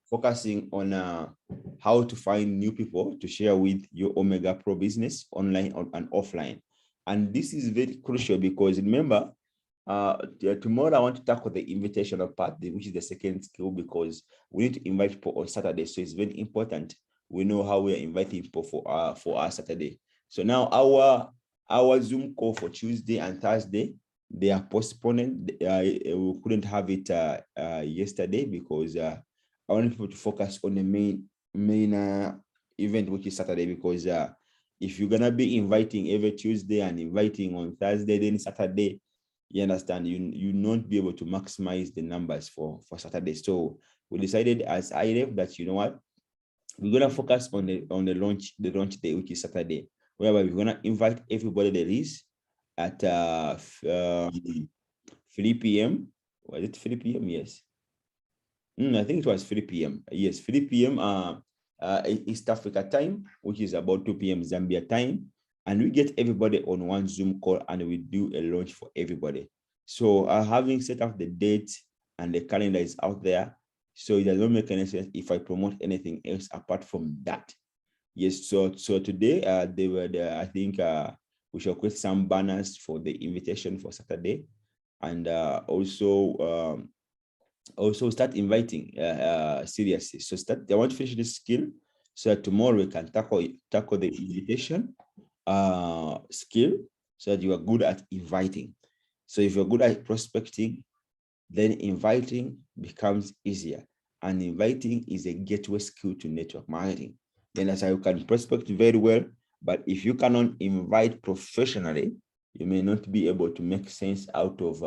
focusing on how to find new people to share with your Omega Pro business online and offline. And this is very crucial because remember, tomorrow I want to tackle the invitational part, which is the second skill, because we need to invite people on Saturday. So it's very important we know how we are inviting people for our Saturday. So now our Zoom call for Tuesday and Thursday, they are postponed. We couldn't have it yesterday because I want people to focus on the main event, which is Saturday, because if you're gonna be inviting every Tuesday and inviting on Thursday, then Saturday, you understand, you not be able to maximize the numbers for Saturday. So we decided as IREF that, you know what, we're gonna focus on the launch day, which is Saturday, whereby we're gonna invite everybody there is at 3 p.m. Was it 3 p.m.? Yes. I think it was 3 p.m. Yes, 3 p.m. East Africa time, which is about 2 p.m. Zambia time. And we get everybody on one Zoom call and we do a launch for everybody. So having set up the date and the calendar is out there, so it does not make any sense if I promote anything else apart from that. Yes, so today they were there. I think we shall create some banners for the invitation for Saturday, and also start inviting seriously. So I want to finish this skill so that tomorrow we can tackle the invitation skill, so that you are good at inviting. So if you're good at prospecting, then inviting becomes easier, and inviting is a gateway skill to network marketing. Then that's how you can prospect very well, but if you cannot invite professionally, you may not be able to make sense out of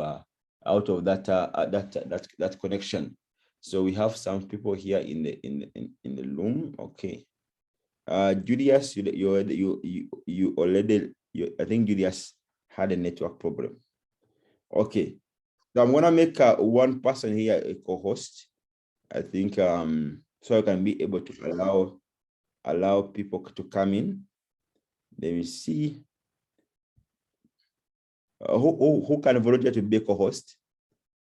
that connection. So we have some people here in the room. Okay, Julius, you already, I think Julius had a network problem. Okay, so I'm gonna make one person here a co-host, I think, so I can be able to allow people to come in. Let me see. Who can volunteer to be a co-host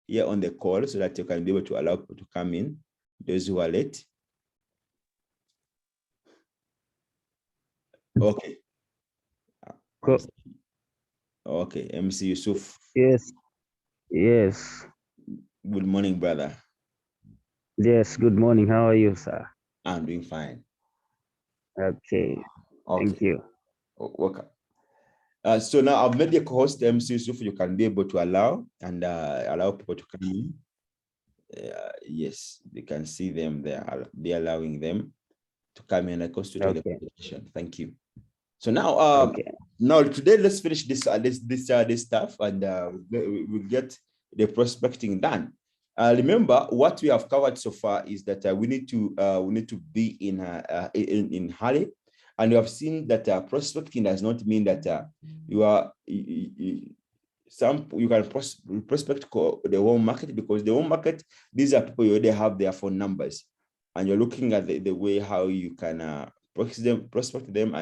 here on the call so that you can be able to allow people to come in, those who are late? Okay. Okay, MC Yusuf. Yes. Yes. Good morning, brother. Yes. Good morning. How are you, sir? I'm doing fine. Okay. Thank you. Welcome. So now I've made the co-host MC Yusuf. You can be able to allow people to come in. Yes, you can see them there. Be allowing them to come in and constitute the presentation. Thank you. So now, now today let's finish this stuff, and we'll get the prospecting done. Remember, what we have covered so far is that we need to be in Hale, and we have seen that prospecting does not mean that you can prospect the home market, because the home market, these are people you already have their phone numbers, and you're looking at the way how you can prospect them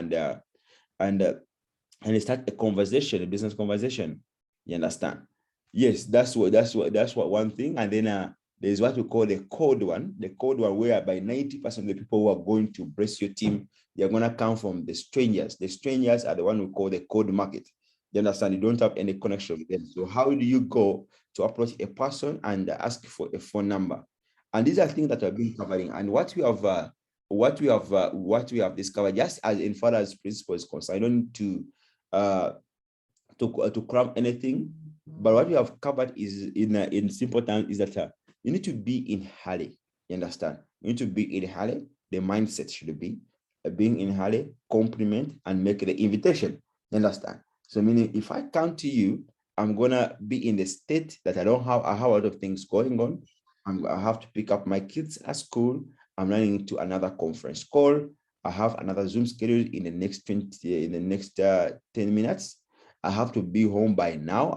and start a conversation, a business conversation. You understand? Yes, that's what one thing. And then there's what we call the code one, whereby 90% of the people who are going to brace your team, they're going to come from the strangers. The strangers are the one we call the cold market. You understand? You don't have any connection with them. So how do you go to approach a person and ask for a phone number? And these are things that we've been covering. And what we have discovered, just as in far as principle is concerned, I don't need to cram anything. But what we have covered is in simple terms is that you need to be in Hale. You understand? You need to be in Hale. The mindset should be being in Hale, compliment and make the invitation. You understand? So meaning if I come to you, I'm gonna be in the state that I have a lot of things going on. I have to pick up my kids at school. I'm running into another conference call. I have another Zoom schedule in the next 10 minutes. I have to be home by now.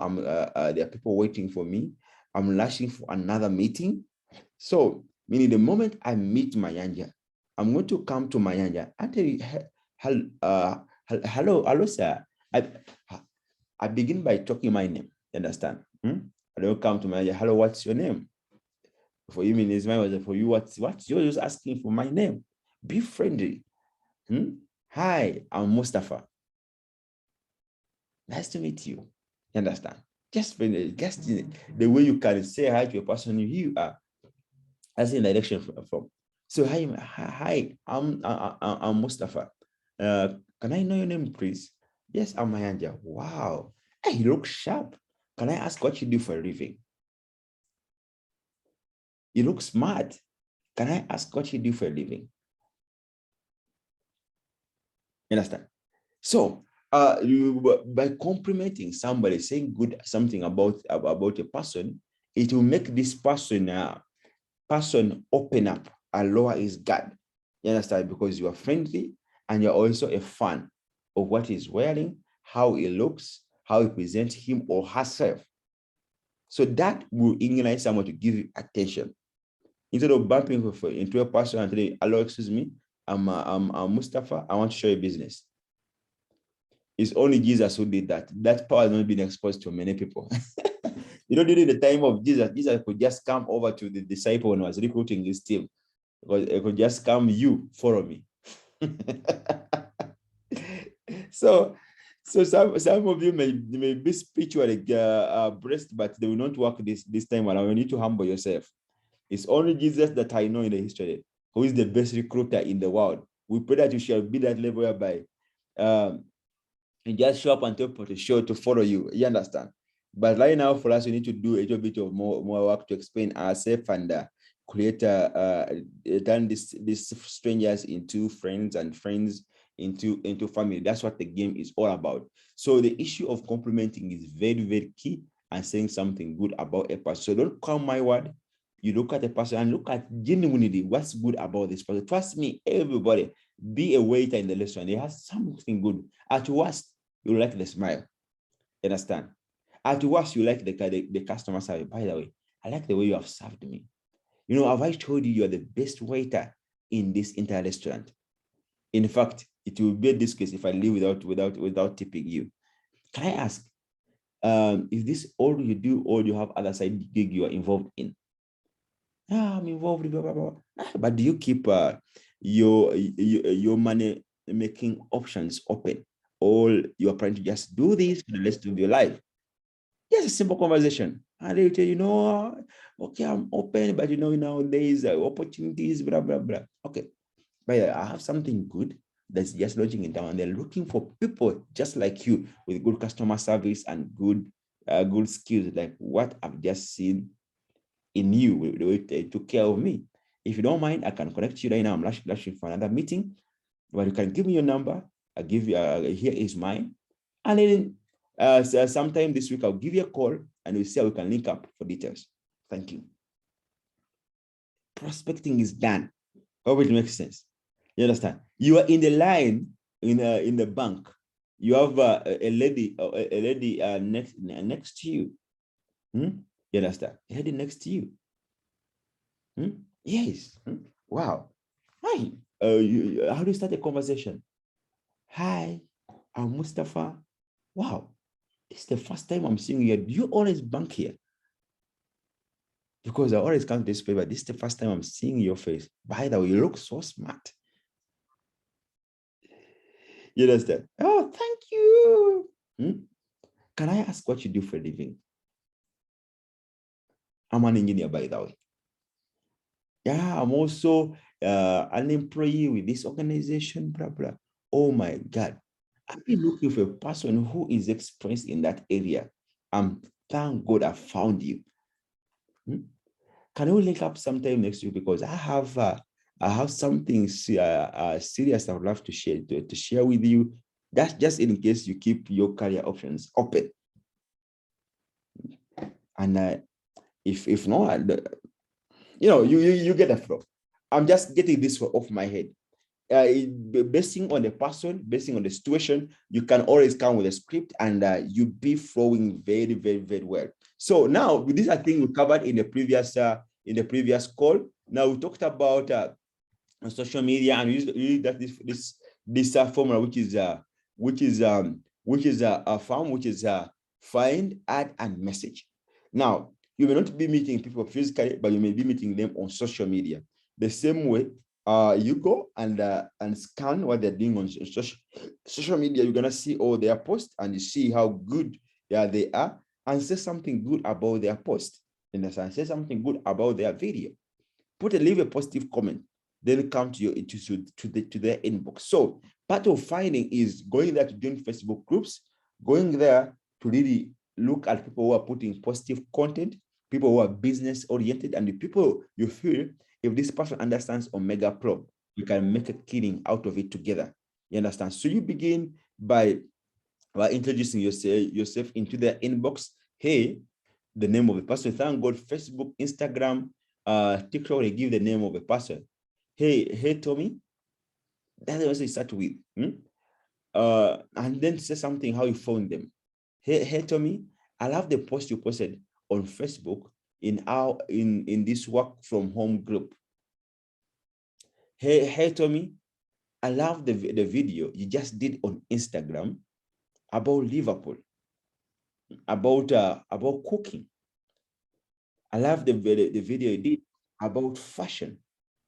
There are people waiting for me. I'm rushing for another meeting. So, meaning the moment I meet Mayanja, I'm going to come to Mayanja and tell you, hello, sir. I begin by talking my name. You understand? I don't come to Mayanja. Hello, what's your name? For you, mean was for you. What you're just asking for my name? Be friendly. Hi, I'm Mustafa. Nice to meet you. You understand? Just the way you can say hi to a person you are. That's the direction from. So hi, I'm Mustafa. Can I know your name, please? Yes, I'm Mayanja. Wow. Hey, you look sharp. Can I ask what you do for a living? You look smart. Can I ask what you do for a living? You understand? So by complimenting somebody, saying good something about a person, it will make this person open up and lower his guard. You understand? Because you are friendly and you're also a fan of what he's wearing, how he looks, how he presents him or herself. So that will incline someone to give you attention. Instead of bumping into a person and saying, hello, excuse me, I'm Mustafa, I want to show you business. It's only Jesus who did that. That power has not been exposed to many people. During the time of Jesus, Jesus could just come over to the disciple when he was recruiting his team. Because it could just come, you follow me. So some of you may be spiritually blessed, but they will not work this time around. You need to humble yourself. It's only Jesus that I know in the history who is the best recruiter in the world. We pray that you shall be that level whereby you just show up and tell people to show to follow you. You understand? But right now, for us, we need to do a little bit of more work to explain ourselves and create turn these strangers into friends and friends into family. That's what the game is all about. So the issue of complimenting is very, very key, and saying something good about a person. So don't call my word. You look at a person and look at genuinely what's good about this person. Trust me, everybody, be a waiter in the restaurant. They have something good. At worst, you like the smile. You understand? At worst, you like the customer service. By the way, I like the way you have served me. Have I told you you're the best waiter in this entire restaurant? In fact, it will be this case if I leave without tipping you. Can I ask, is this all you do, or do you have other side gig you are involved in? I'm involved, blah, blah, blah. But do you keep your money making options open, or you're trying to just do this for the rest of your life? Just a simple conversation. And they tell you, okay, I'm open, but nowadays opportunities, blah, blah, blah. Okay. But I have something good that's just launching in town, and they're looking for people just like you with good customer service and good skills, like what I've just seen in you, the way they took care of me. If you don't mind, I can connect you right now. I'm rushing for another meeting, but you can give me your number. I give you, here is mine. And then so sometime this week, I'll give you a call and we'll see how we can link up for details. Thank you. Prospecting is done. Hope it makes sense. You understand? You are in the line in the bank. You have a lady next to you. You understand? A lady next to you. Yes. Wow. Hi. How do you start a conversation? Hi, I'm Mustafa. Wow. This is the first time I'm seeing you. Do you always bank here? Because I always come to this paper. This is the first time I'm seeing your face. By the way, you look so smart. You understand? Oh, thank you. Can I ask what you do for a living? I'm an engineer, by the way. Yeah, I'm also an employee with this organization, blah, blah. Oh my God. I've been looking for a person who is experienced in that area. Thank God I found you. Can we link up sometime next week? Because I have something serious I would love to share with you. That's just in case you keep your career options open. And if not, you get the flow. I'm just getting this off my head. Basing on the person, basing on the situation, you can always come with a script and you be flowing very, very, very well. So now these are things we covered in the previous call. Now we talked about social media, and we use that this formula, which is a farm, which is find, add, and message. Now You may not be meeting people physically, but you may be meeting them on social media. The same way, you go and scan what they're doing on social media. You're gonna see all their posts and you see how good they are, and say something good about their post. Understand? Say something good about their video. Leave a positive comment. Then come to your to their inbox. So part of finding is going there to join Facebook groups, going there to really look at people who are putting positive content, people who are business oriented, and the people you feel, if this person understands Omega Pro, you can make a killing out of it together. You understand? So you begin by introducing yourself into their inbox. Hey, the name of a person. Thank God, Facebook, Instagram, TikTok, they give the name of a person. Hey, Tommy. That's also you start with. And then say something how you found them. Hey, Tommy, I love the post you posted on Facebook in this work from home group. Hey, Tommy, I love the video you just did on Instagram about Liverpool, about cooking. I love the video you did about fashion.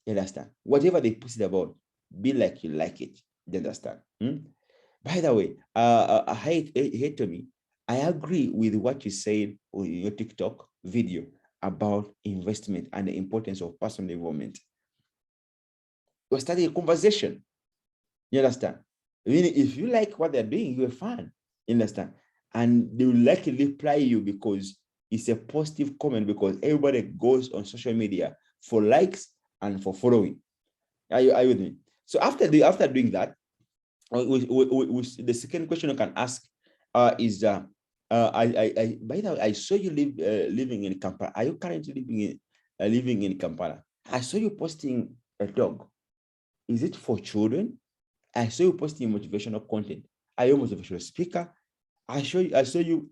You understand? Whatever they posted about, be like you like it. You understand? By the way, hey Tommy, I agree with what you said on your TikTok video about investment and the importance of personal development. You're starting a conversation. You understand? I mean, if you like what they're doing, you're fine. You understand? And they will likely reply you because it's a positive comment, because everybody goes on social media for likes and for following. Are you with me? So after doing that, the second question you can ask is by the way, I saw you living in Kampala. Are you currently living in Kampala? I saw you posting a dog. Is it for children? I saw you posting motivational content. Are you a motivational speaker? I saw you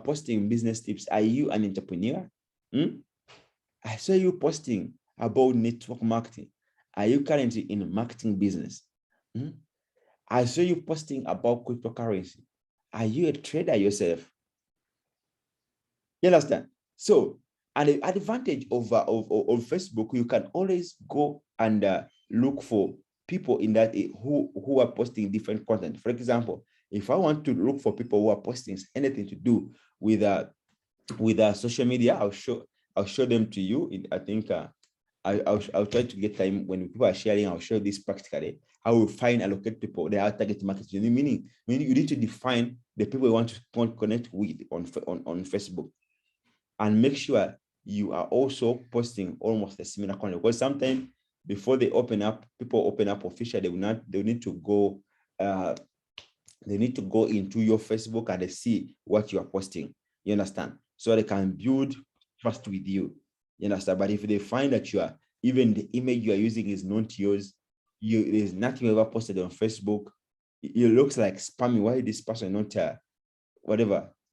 posting business tips. Are you an entrepreneur? I saw you posting about network marketing. Are you currently in a marketing business? I saw you posting about cryptocurrency. Are you a trader yourself? You understand? So, and the advantage of Facebook, you can always go and look for people in that who are posting different content. For example, if I want to look for people who are posting anything to do with social media, I'll show them to you. I think I'll try to get time when people are sharing. I'll show this practically. How we find allocate people. They are target marketing. Meaning you need to define the people you want to connect with on Facebook, and make sure you are also posting almost a similar content. Because sometimes before they people open up officially, they need to go into your Facebook and they see what you are posting. You understand? So they can build trust with you. You understand? But if they find that even the image you are using is not yours, there's nothing ever posted on Facebook, it looks like spammy. Why this person not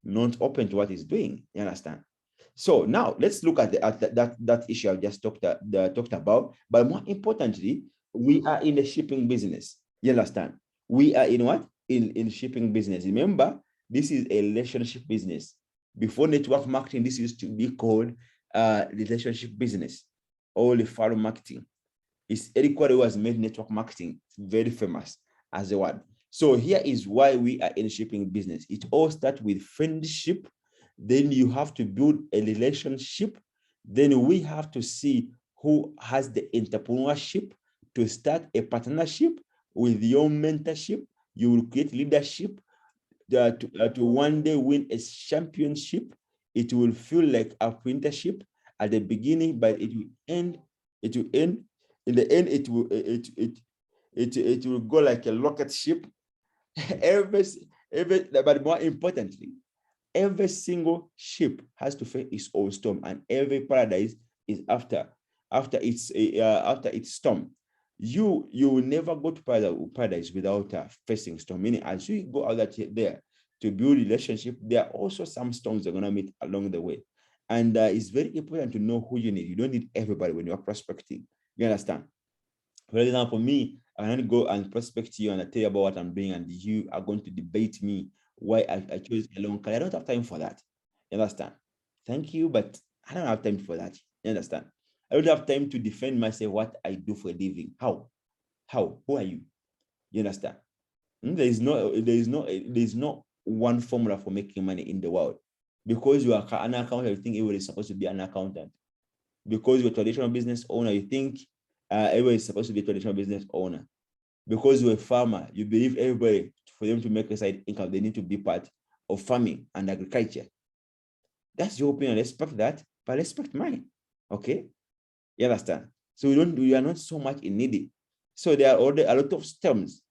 not open to what he's doing? You understand? So now let's look at that issue I just talked about. But more importantly, we are in the shipping business. You understand? We are in what? In shipping business. Remember, this is a relationship business. Before network marketing, this used to be called relationship business or referral marketing. It's Eric Who has made network marketing very famous as a word. So here is why we are in shipping business. It all starts with friendship. Then you have to build a relationship. Then we have to see who has the entrepreneurship to start a partnership with your mentorship. You will create leadership to one day win a championship. It will feel like a apprenticeship at the beginning, but it will end. In the end, it will go like a rocket ship. But more importantly, every single ship has to face its own storm, and every paradise is after its storm. You will never go to paradise without facing storm. Meaning, as you go out there to build relationship, there are also some storms you're gonna meet along the way, and it's very important to know who you need. You don't need everybody when you're prospecting. You understand? For example, me, I'm going to go and prospect you and I tell you about what I'm doing, and you are going to debate me why I chose a long career. I don't have time for that. You understand? thank you, but I don't have time for that. You understand? I don't have time to defend myself, what I do for a living. How? Who are you? You understand? There is no one formula for making money in the world. Because you are an accountant, you think everybody is supposed to be an accountant. Because you're a traditional business owner, you think everybody is supposed to be a traditional business owner. Because you're a farmer, you believe everybody, for them to make a side income, they need to be part of farming and agriculture. That's your opinion. Respect that, but respect mine. Okay? You understand? So we are not so much in needy. So there are already a lot of stems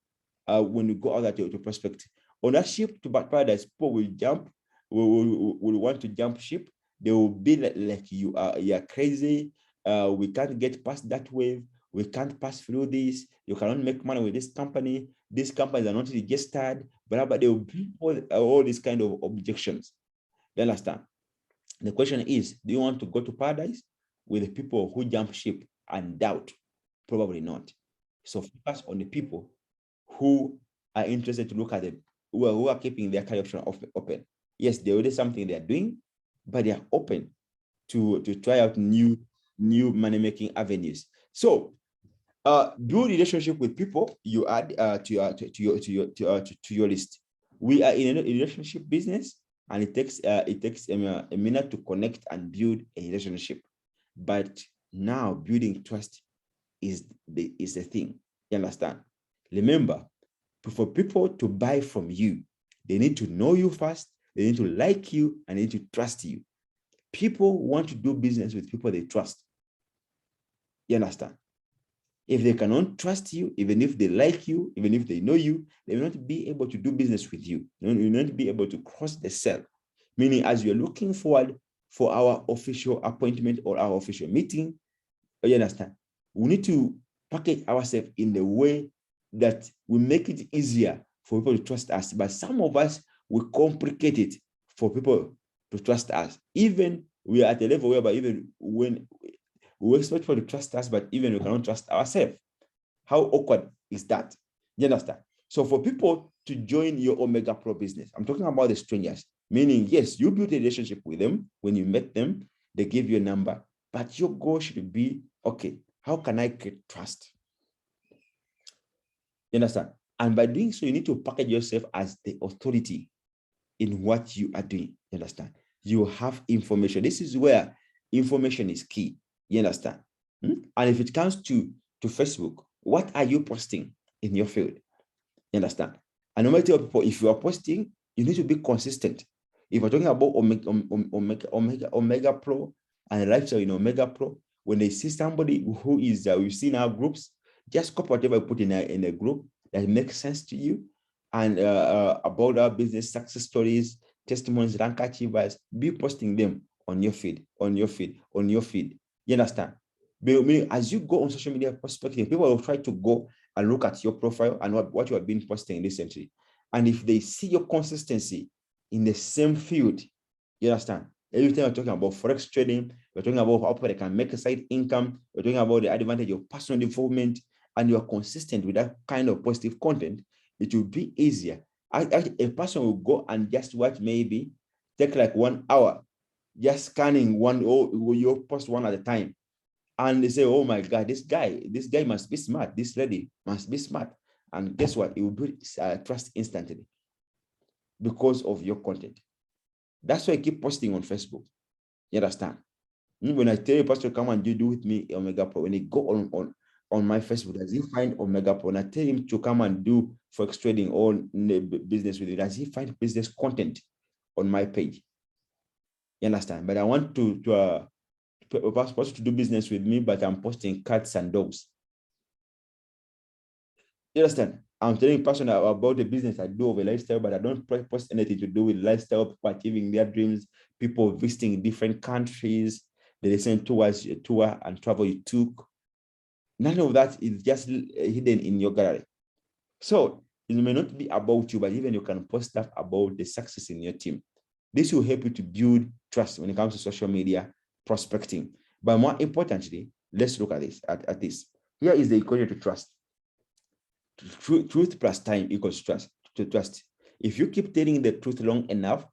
when you go out there to prospect. On that ship to paradise, people will jump, will want to jump ship. They will be like you are crazy. We can't get past that wave. We can't pass through this. You cannot make money with this company. These companies are not registered. But they will bring all these kind of objections. You understand? The question is, do you want to go to paradise with the people who jump ship and doubt? Probably not. So focus on the people who are interested to look at them, who are keeping their career option open. Yes, there is something they are doing, but they are open to try out new money-making avenues. So build relationship with people you add to your list. We are in a relationship business, and it takes a minute to connect and build a relationship. But now building trust is the thing. You understand? Remember, for people to buy from you, they need to know you first, they need to like you, and they need to trust you. People want to do business with people they trust. You understand? If they cannot trust you, even if they like you, even if they know you, they will not be able to do business with you. You will not be able to cross the sell. Meaning, as you're looking forward for our official appointment or our official meeting, you understand? We need to package ourselves in the way that we make it easier for people to trust us. But some of us, we complicate it for people to trust us. Even we are at a level whereby even when we expect people to trust us, but even we cannot trust ourselves. How awkward is that? You understand? So for people to join your Omega Pro business, I'm talking about the strangers, meaning, yes, you build a relationship with them. When you met them, they give you a number, but your goal should be, okay, how can I get trust? You understand? And by doing so, you need to package yourself as the authority in what you are doing. You understand? You have information. This is where information is key. You understand? And if it comes to Facebook, what are you posting in your field? You understand? And no matter what people, if you are posting, you need to be consistent. If we're talking about Omega Pro and lifestyle in Omega Pro, when they see somebody who is, we've seen our groups, just copy whatever I put in a group that makes sense to you, and about our business success stories, testimonies, rank achievers, be posting them on your feed. You understand? But as you go on social media prospecting, people will try to go and look at your profile and what you have been posting recently. And if they see your consistency in the same field, you understand? Every time we're talking about forex trading, we're talking about how people can make a side income, we're talking about the advantage of personal development, and you are consistent with that kind of positive content, it will be easier. A person will go and just watch, maybe take like 1 hour, just scanning you post one at a time. And they say, oh my God, this guy must be smart. This lady must be smart. And guess what? It will build trust instantly because of your content. That's why I keep posting on Facebook. You understand? When I tell you, Pastor, come and do with me Omega Pro, when they go on my Facebook, does he find Omega Pro? And I tell him to come and do forex trading or business with you, does he find business content on my page? You understand? But I want to do business with me, but I'm posting cats and dogs. You understand? I'm telling person about the business I do of a lifestyle, but I don't post anything to do with lifestyle, people achieving their dreams, people visiting different countries, they listen towards a tour and travel you took. None of that is just hidden in your gallery. So it may not be about you, but even you can post stuff about the success in your team. This will help you to build trust when it comes to social media prospecting. But more importantly, let's look at this. Here is the equation to trust. Truth plus time equals trust. If you keep telling the truth long enough,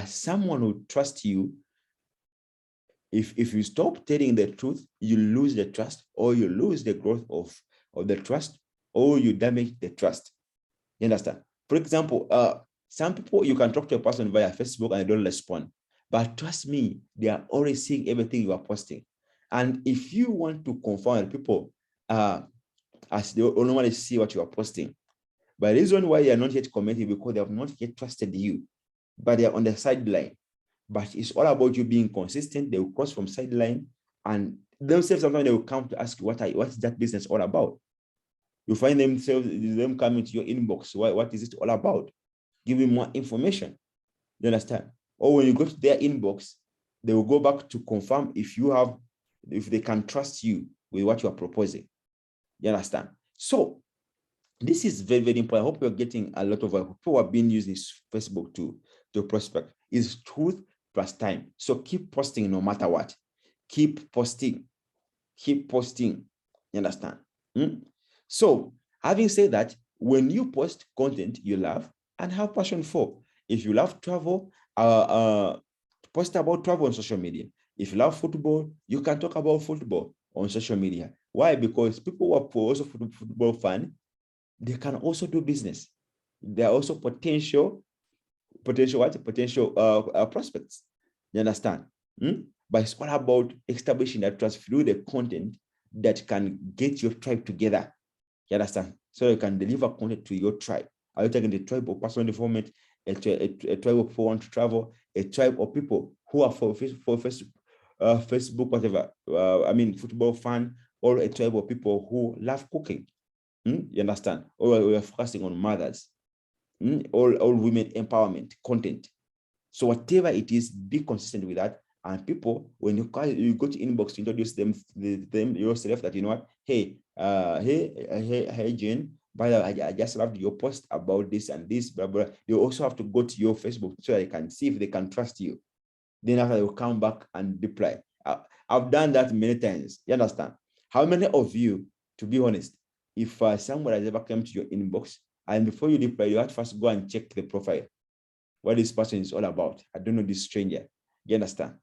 someone will trust you If you stop telling the truth, you lose the trust, or you lose the growth of the trust, or you damage the trust. You understand? For example, some people, you can talk to a person via Facebook and they don't respond. But trust me, they are always seeing everything you are posting. And if you want to confirm people, as they only want to see what you are posting, but the reason why they are not yet commenting because they have not yet trusted you, but they are on the sideline. But it's all about you being consistent. They will cross from sideline, and themselves sometimes they will come to ask you, what is that business all about? You find them coming to your inbox. What is it all about? Give me more information. You understand? Or when you go to their inbox, they will go back to confirm if they can trust you with what you are proposing. You understand? So this is very, very important. I hope you're getting a lot of people who have been using Facebook to prospect. Is truth plus time. So keep posting no matter what. Keep posting. Keep posting. You understand? So having said that, when you post content you love and have passion for, if you love travel, post about travel on social media. If you love football, you can talk about football on social media. Why? Because people who are also football fan, they can also do business. There are also potential prospects. You understand? But it's all about establishing that trust through the content that can get your tribe together. You understand? So you can deliver content to your tribe. Are you taking the tribe of personal development, a tribe of people who want to travel, a tribe of people who are for Facebook, whatever, football fan, or a tribe of people who love cooking? You understand? Or we are focusing on mothers, all women empowerment content. So whatever it is, be consistent with that. And people, when you go to inbox to introduce them yourself, that you know what, hey, Jane, by the way, I just loved your post about this and this, blah blah. You also have to go to your Facebook so they can see if they can trust you. Then after they will come back and reply. I've done that many times. You understand? How many of you, to be honest, if someone has ever come to your inbox and before you reply, you have to first go and check the profile, what this person is all about. I don't know this stranger. You understand?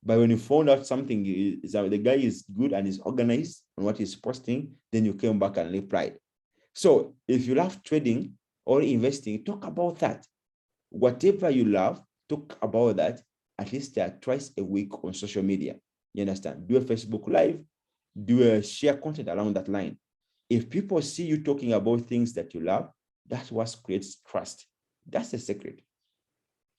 But when you found out something is that the guy is good and is organized on what he's posting, then you came back and replied. So if you love trading or investing, talk about that. Whatever you love, talk about that at least twice a week on social media. You understand? Do a Facebook Live, do a share content along that line. If people see you talking about things that you love, that's what creates trust. That's the secret.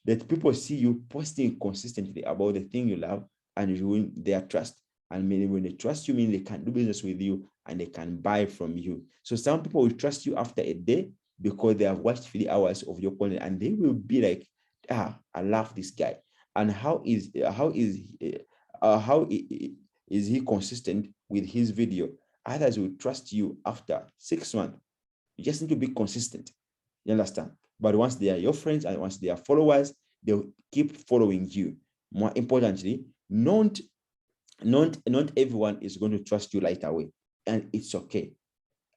That people see you posting consistently about the thing you love and you win their trust. And when they trust you, mean they can do business with you and they can buy from you. So some people will trust you after a day because they have watched 3 hours of your content and they will be like, I love this guy. And how is he consistent with his video? Others will trust you after 6 months. You just need to be consistent. You understand? But once they are your friends and once they are followers, they'll keep following you. More importantly, not everyone is going to trust you right away, and it's okay.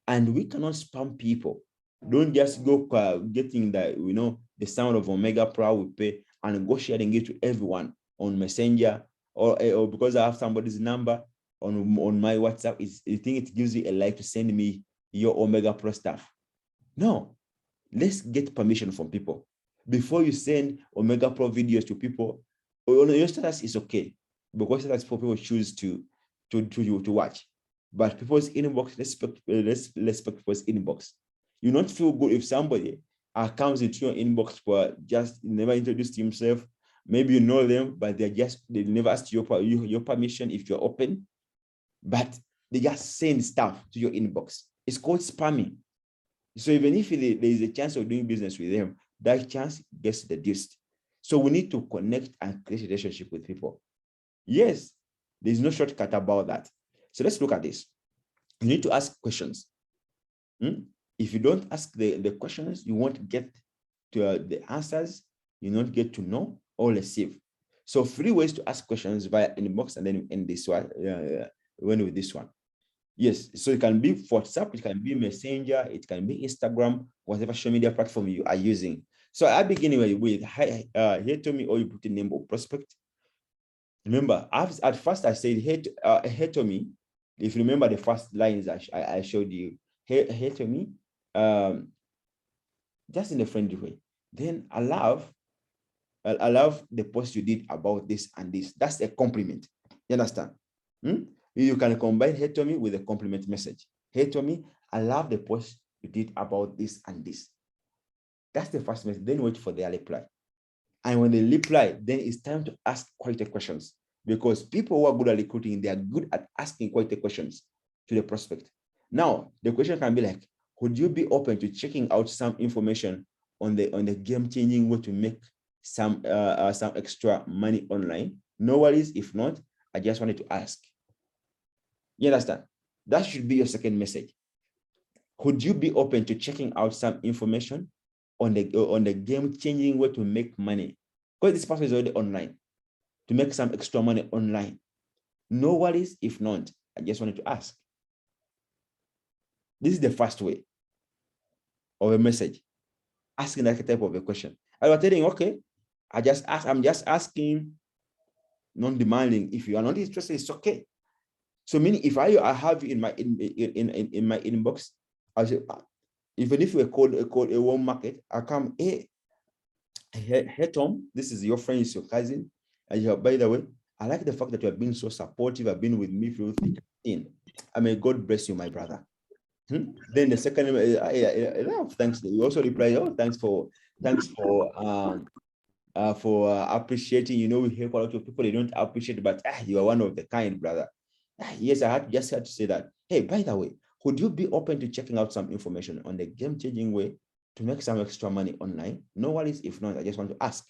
And we cannot spam people. Don't just go getting the sound of Omega Pro will pay and go sharing it to everyone on Messenger or because I have somebody's number on my WhatsApp. You think it gives you a like to send me your Omega Pro stuff? No. Let's get permission from people before you send Omega Pro videos to people. Your status is okay because that's for people choose to watch. But people's inbox, let's respect people's inbox. You not feel good if somebody comes into your inbox for just never introduced himself. Maybe you know them, but they never asked your permission if you're open. But they just send stuff to your inbox. It's called spamming. So even if there is a chance of doing business with them, that chance gets reduced. So we need to connect and create a relationship with people. Yes, there's no shortcut about that. So let's look at this. You need to ask questions. If you don't ask the questions, you won't get to the answers. You won't get to know or receive. So 3 ways to ask questions via inbox, and then in this one, when with this one. Yes, so it can be WhatsApp, it can be Messenger, it can be Instagram, whatever social media platform you are using. So I begin with, hey, tell me, or you put the name of prospect. Remember, at first I said, hey to me. If you remember the first lines I showed you, hey to me, just in a friendly way. Then I love the post you did about this and this. That's a compliment. You understand? You can combine hey to me with a compliment message. Hey to me, I love the post you did about this and this. That's the first message. Then wait for their reply. And when they reply, then it's time to ask quality questions, because people who are good at recruiting, they are good at asking quality questions to the prospect. Now, the question can be like, would you be open to checking out some information on the game-changing way to make some extra money online? No worries. If not, I just wanted to ask. You understand? That should be your second message. Could you be open to checking out some information on the game-changing way to make money? Because this person is already online, to make some extra money online. No worries. If not, I just wanted to ask. This is the first way of a message, asking that type of a question. I was telling, okay, I'm just asking, non-demanding. If you are not interested, it's okay. So meaning, if I have you in my inbox, I say, even if you call a warm market, I come, hey Tom, this is your friend, it's your cousin. And by the way, I like the fact that you have been so supportive. I've been with me through thick and thin. I mean, God bless you, my brother. Then the second, thanks. You also reply, oh, thanks for appreciating. You know, we hear a lot of people, they don't appreciate, but you are one of the kind, brother. Yes, I had to say that. Hey, by the way, would you be open to checking out some information on the game-changing way to make some extra money online? No worries. If not, I just want to ask.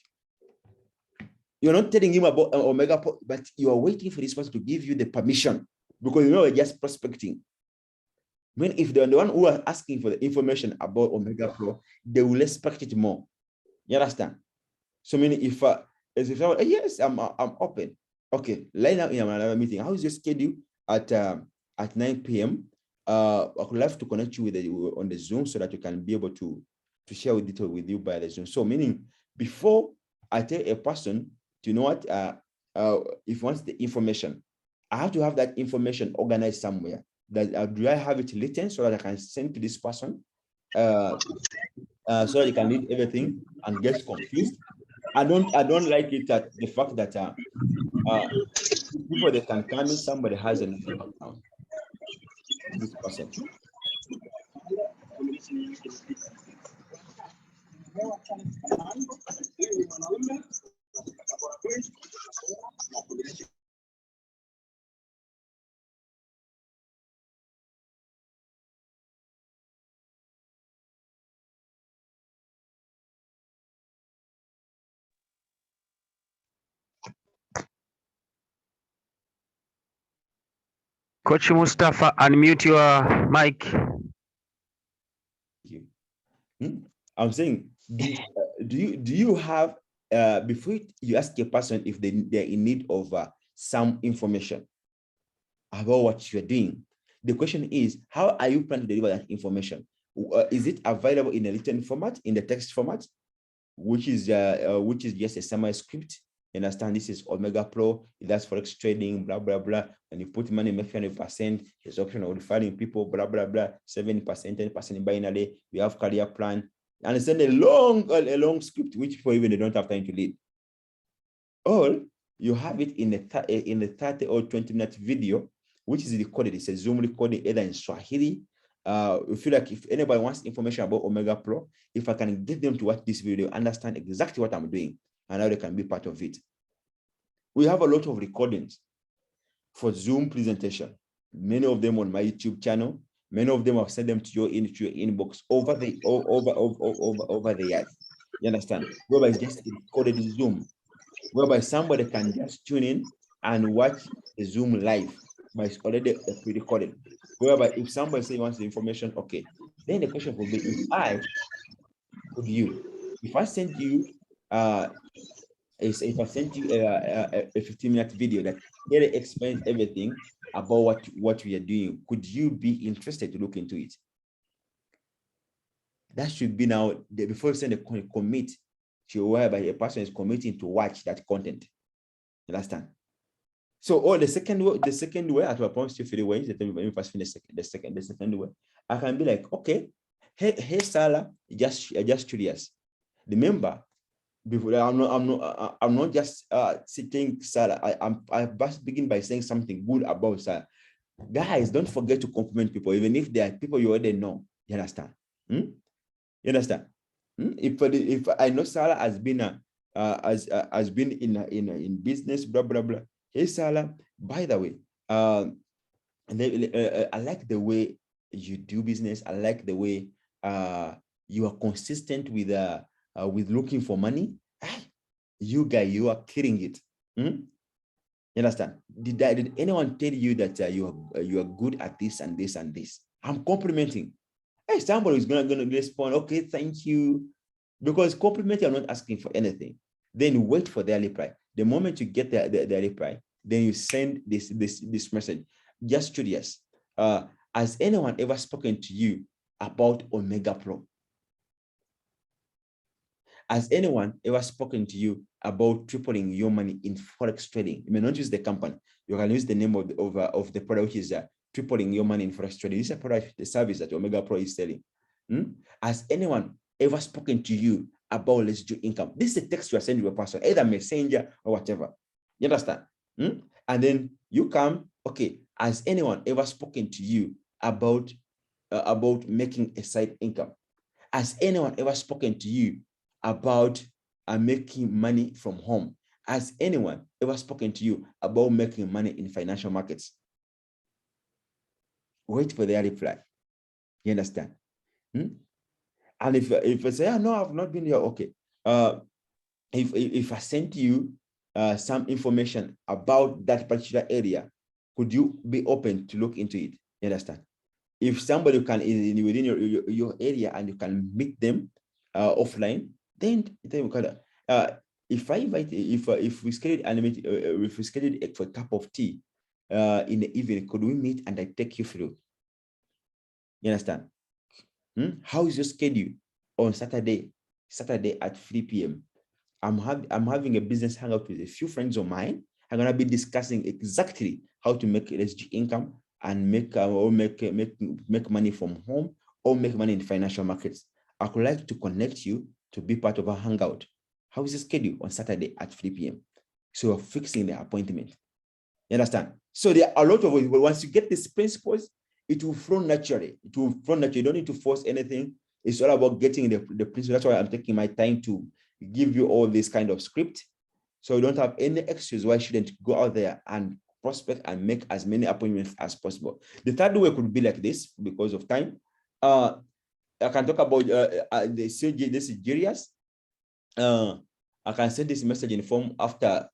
You're not telling him about Omega, but you are waiting for this person to give you the permission, because you know you're just prospecting. When if they're the one who are asking for the information about Omega Pro, they will expect it more. You understand? So meaning if yes, I'm open. Okay, line up in another meeting. How is your schedule at 9 p.m.? I would love to connect you on the Zoom so that you can be able to share with detail with you by the Zoom. So meaning before I tell a person, do you know what? If he wants the information, I have to have that information organized somewhere. That do I have it written so that I can send to this person, so that you can read everything and get confused. I don't like it that the fact that people that can come in, somebody has an account. This person. Coach Mustafa, unmute your mic. I'm saying, do you have before you ask a person if they're in need of some information about what you're doing, the question is, how are you planning to deliver that information? Is it available in a written format, in the text format, which is just a summary script? You understand, this is Omega Pro, that's forex trading, blah blah blah. And you put money, make 100%. There's option of referring people, blah blah blah. 70%, 10% in binary. We have career plan, and it's a long script which people even they don't have time to read. Or you have it in the 30 or 20-minute video, which is recorded. It's a Zoom recording either in Swahili. We feel like if anybody wants information about Omega Pro, if I can get them to watch this video, understand exactly what I'm doing, and how they can be part of it. We have a lot of recordings for Zoom presentation. Many of them on my YouTube channel. Many of them I've sent them to your inbox over the years. You understand? Whereby it's just recorded in Zoom, whereby somebody can just tune in and watch the Zoom live, but it's already pre-recorded. Whereby if somebody say wants the information, okay, then the question will be, if I send you if I sent you a 15-minute video that really explains everything about what we are doing, could you be interested to look into it? That should be now, before you send a commit to whereby a person is committing to watch that content. You understand? So, or the second way, I will promise you 3 ways. Let me first finish the second way. I can be like, okay, hey, Salah, just curious. Remember, before I'm not just sitting Salah. I must begin by saying something good about Salah. Guys, don't forget to compliment people, even if they are people you already know. You understand? You understand? If I know Salah has been has been in business, blah blah blah. Hey Salah, by the way, I like the way you do business. I like the way you are consistent with looking for money. You guy, you are killing it. You understand? Did anyone tell you that you are good at this and this and this? I'm complimenting. Hey, somebody is gonna respond, okay, thank you. Because compliment, you're not asking for anything. Then wait for their reply. The moment you get their reply, then you send this message. Just curious. Has anyone ever spoken to you about Omega Pro? Has anyone ever spoken to you about tripling your money in Forex trading? You may not use the company. You can use the name of the product, which is tripling your money in Forex trading. This is a product, the service that Omega Pro is selling. Has anyone ever spoken to you about residual income? This is a text you are sending to a person, either messenger or whatever. You understand? And then you come, okay, has anyone ever spoken to you about making a side income? Has anyone ever spoken to you about making money from home? Has anyone ever spoken to you about making money in financial markets? Wait for their reply. You understand? And if I say, oh, no, I've not been here, okay. If I sent you some information about that particular area, could you be open to look into it? You understand? If somebody can within your area and you can meet them offline, then we can. If I invite, if we schedule if we schedule it for a cup of tea in the evening, could we meet and I take you through? You understand? How is your schedule on Saturday at 3 p.m.? I'm having a business hangout with a few friends of mine. I'm gonna be discussing exactly how to make residual income and make money from home or make money in financial markets. I would like to connect you to be part of our hangout. How is the schedule on Saturday at 3 p.m.? So we're fixing the appointment. You understand? So there are a lot of ways. Once you get these principles, it will flow naturally. It will flow naturally. You don't need to force anything. It's all about getting the principle. That's why I'm taking my time to give you all this kind of script. So you don't have any excuse why you shouldn't go out there and prospect and make as many appointments as possible. The third way could be like this because of time. I can talk about the Nigerians. I can send this message in form after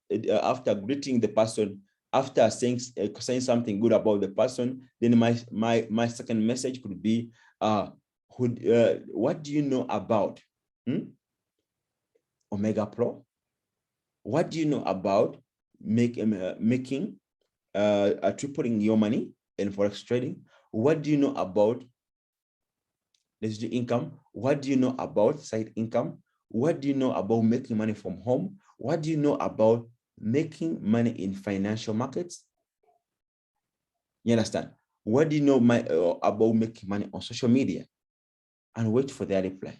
greeting the person, after saying something good about the person. Then my second message could be, what do you know about Omega Pro? What do you know about making tripling your money in Forex trading? What do you know about residual income? What do you know about side income? What do you know about making money from home? What do you know about making money in financial markets? You understand? What do you know about making money on social media? And wait for their reply.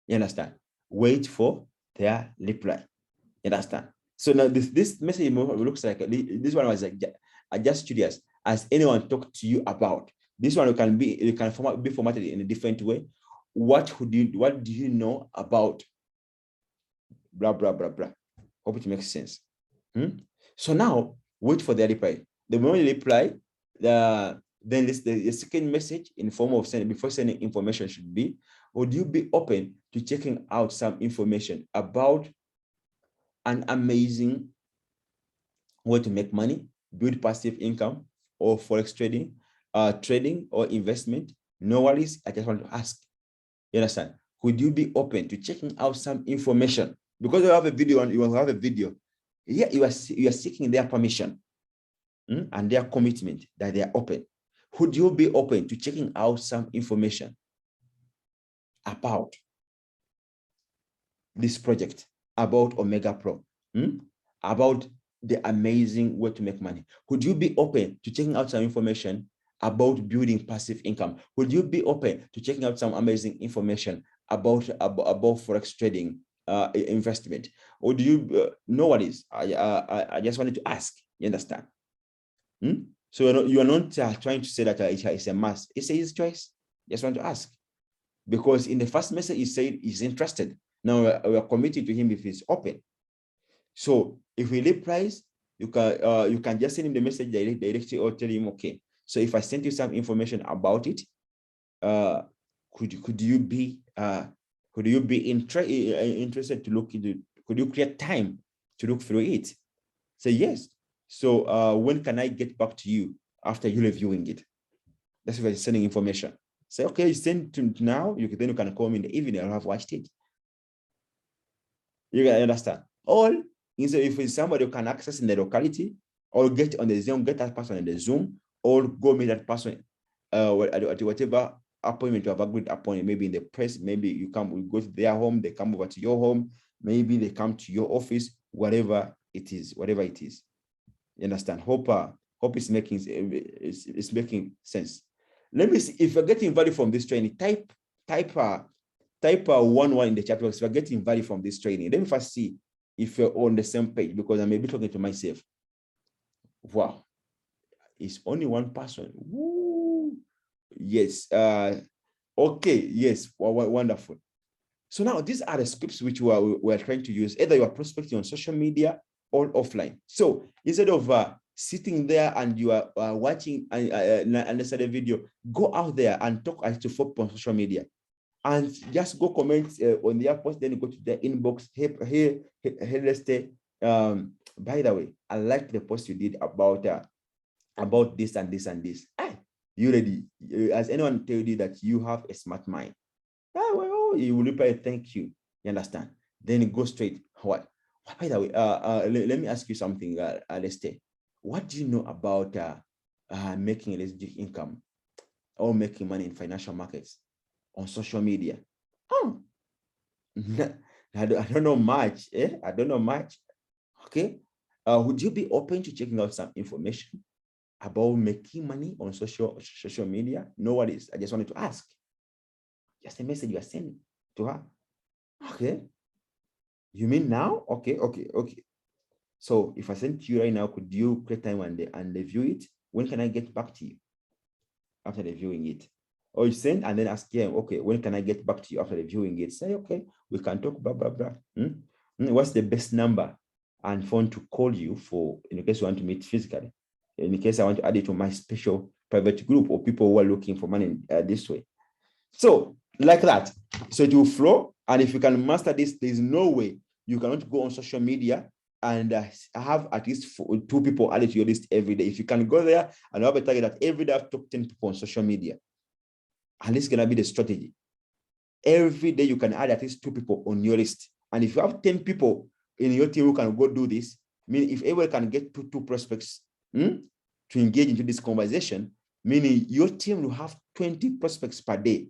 You understand? Wait for their reply. You understand? So now this message looks like this one was like just curious. Has anyone talked to you about this one? It can be formatted in a different way. What do you know about blah blah blah blah? Hope it makes sense. So now wait for their reply. The moment you reply, then the second message in form of before sending information should be, would you be open to checking out some information about an amazing way to make money, build passive income, or Forex trading, trading or investment? No worries. I just want to ask. You understand? Could you be open to checking out some information? Because you have a video and you will have a video. Yeah, you are seeking their permission and their commitment that they are open. Would you be open to checking out some information about this project, about Omega Pro, about the amazing way to make money? Would you be open to checking out some information about building passive income? Would you be open to checking out some amazing information about forex trading, investment? Or do you know what is? I just wanted to ask. You understand? So you are not trying to say that it's a must. It's his choice. Just want to ask, because in the first message he said he's interested. Now we are committed to him if he's open. So if we leave price, you can just send him the message directly or tell him, okay, so if I sent you some information about it, could you be interested to look into? Could you create time to look through it? Say yes. So when can I get back to you after you reviewing it? That's why sending information. Say, okay, you send to now. You can call me in the evening. I'll have watched it. You can understand. Or if it's somebody who can access in the locality, or get on the Zoom, get that person in the Zoom, or go meet that person at whatever appointment you have agreed upon. Maybe in the press, maybe we go to their home, they come over to your home, maybe they come to your office, whatever it is. You understand? Hope it's making sense. Let me see if you're getting value from this training. Type 1 in the chat box if you're getting value from this training. Let me first see if you're on the same page, because I may be talking to myself. Wow, it's only one person. Woo. Yes. Okay. Yes. Wonderful. So now these are the scripts which we are trying to use. Either you are prospecting on social media or offline. So instead of sitting there and you are watching unnecessary video, go out there and talk to folk on social media, and just go comment on their post. Then you go to their inbox. Hey, let's say, by the way, I like the post you did about this and this and this. You ready? Has anyone told you that you have a smart mind? Well, you will reply, thank you. You understand? Then go straight. What? By the way, let me ask you something, Lester. What do you know about making a legit income or making money in financial markets on social media? I don't know much. I don't know much. Okay. Would you be open to checking out some information about making money on social media? No worries. I just wanted to ask. Just a message you are sending to her. Okay. You mean now? Okay. So if I send to you right now, could you create time and review it? When can I get back to you after reviewing it? Or you send and then ask them, okay, when can I get back to you after reviewing it? Say, okay, we can talk, blah, blah, blah. What's the best number and phone to call you for, in case you want to meet physically? In case I want to add it to my special private group or people who are looking for money this way. So like that. So it will flow. And if you can master this, there's no way you cannot go on social media and have at least 2 people added to your list every day. If you can go there and have a target that every day I've talked 10 people on social media, and this is gonna be the strategy. Every day you can add at least 2 people on your list. And if you have 10 people in your team who can go do this, meaning if everyone can get two prospects to engage into this conversation, meaning your team will have 20 prospects per day.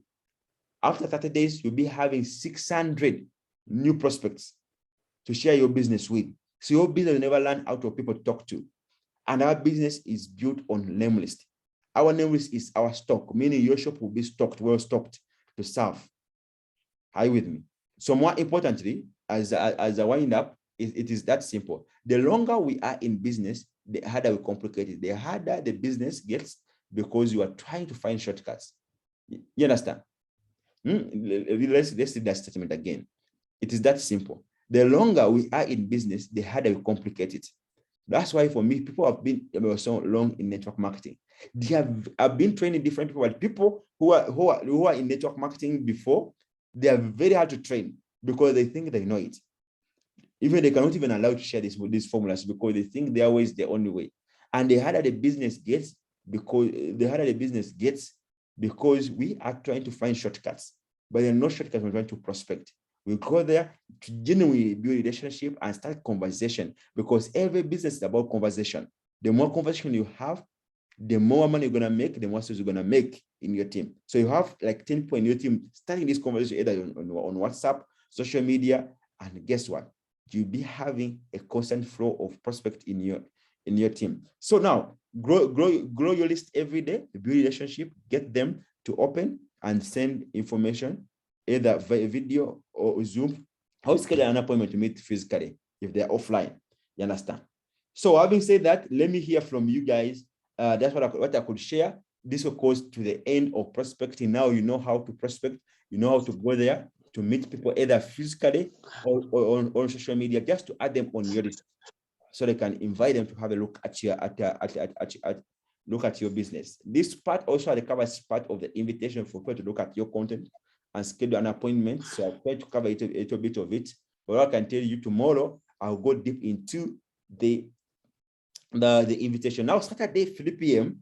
After 30 days, you'll be having 600 new prospects to share your business with. So your business will never learn out of people to talk to. And our business is built on name list. Our name list is our stock, meaning your shop will be stocked, well stocked to serve. Are you with me? So more importantly, as I wind up, it is that simple. The longer we are in business, the harder we complicate it. The harder the business gets because you are trying to find shortcuts. You understand? Let's see that statement again. It is that simple. The longer we are in business, the harder we complicate it. That's why for me, people have been so long in network marketing. I've been training different people, but people who are in network marketing before, they are very hard to train because they think they know it. Even they cannot even allow to share these formulas because they think their way is the only way. And the harder the business gets, because we are trying to find shortcuts, but there are no shortcuts. We're trying to prospect. We go there to genuinely build a relationship and start conversation, because every business is about conversation. The more conversation you have, the more money you're going to make, the more sales you're going to make in your team. So you have like 10 people in your team starting this conversation either on WhatsApp, social media, and guess what? you'll be having a constant flow of prospect in your team. So now grow your list every day, build relationship, get them to open and send information, either via video or Zoom. How schedule an appointment to meet physically if they're offline. You understand? So having said that, let me hear from you guys. That's what I could share. This will cause to the end of prospecting. Now you know how to prospect, you know how to go there to meet people either physically or on social media, just to add them on your list so they can invite them to have a look at your look at your business. This part also covers part of the invitation for people to look at your content and schedule an appointment. So I'll try to cover a little bit of it. But I can tell you tomorrow, I'll go deep into the invitation. Now, Saturday, 3 p.m.,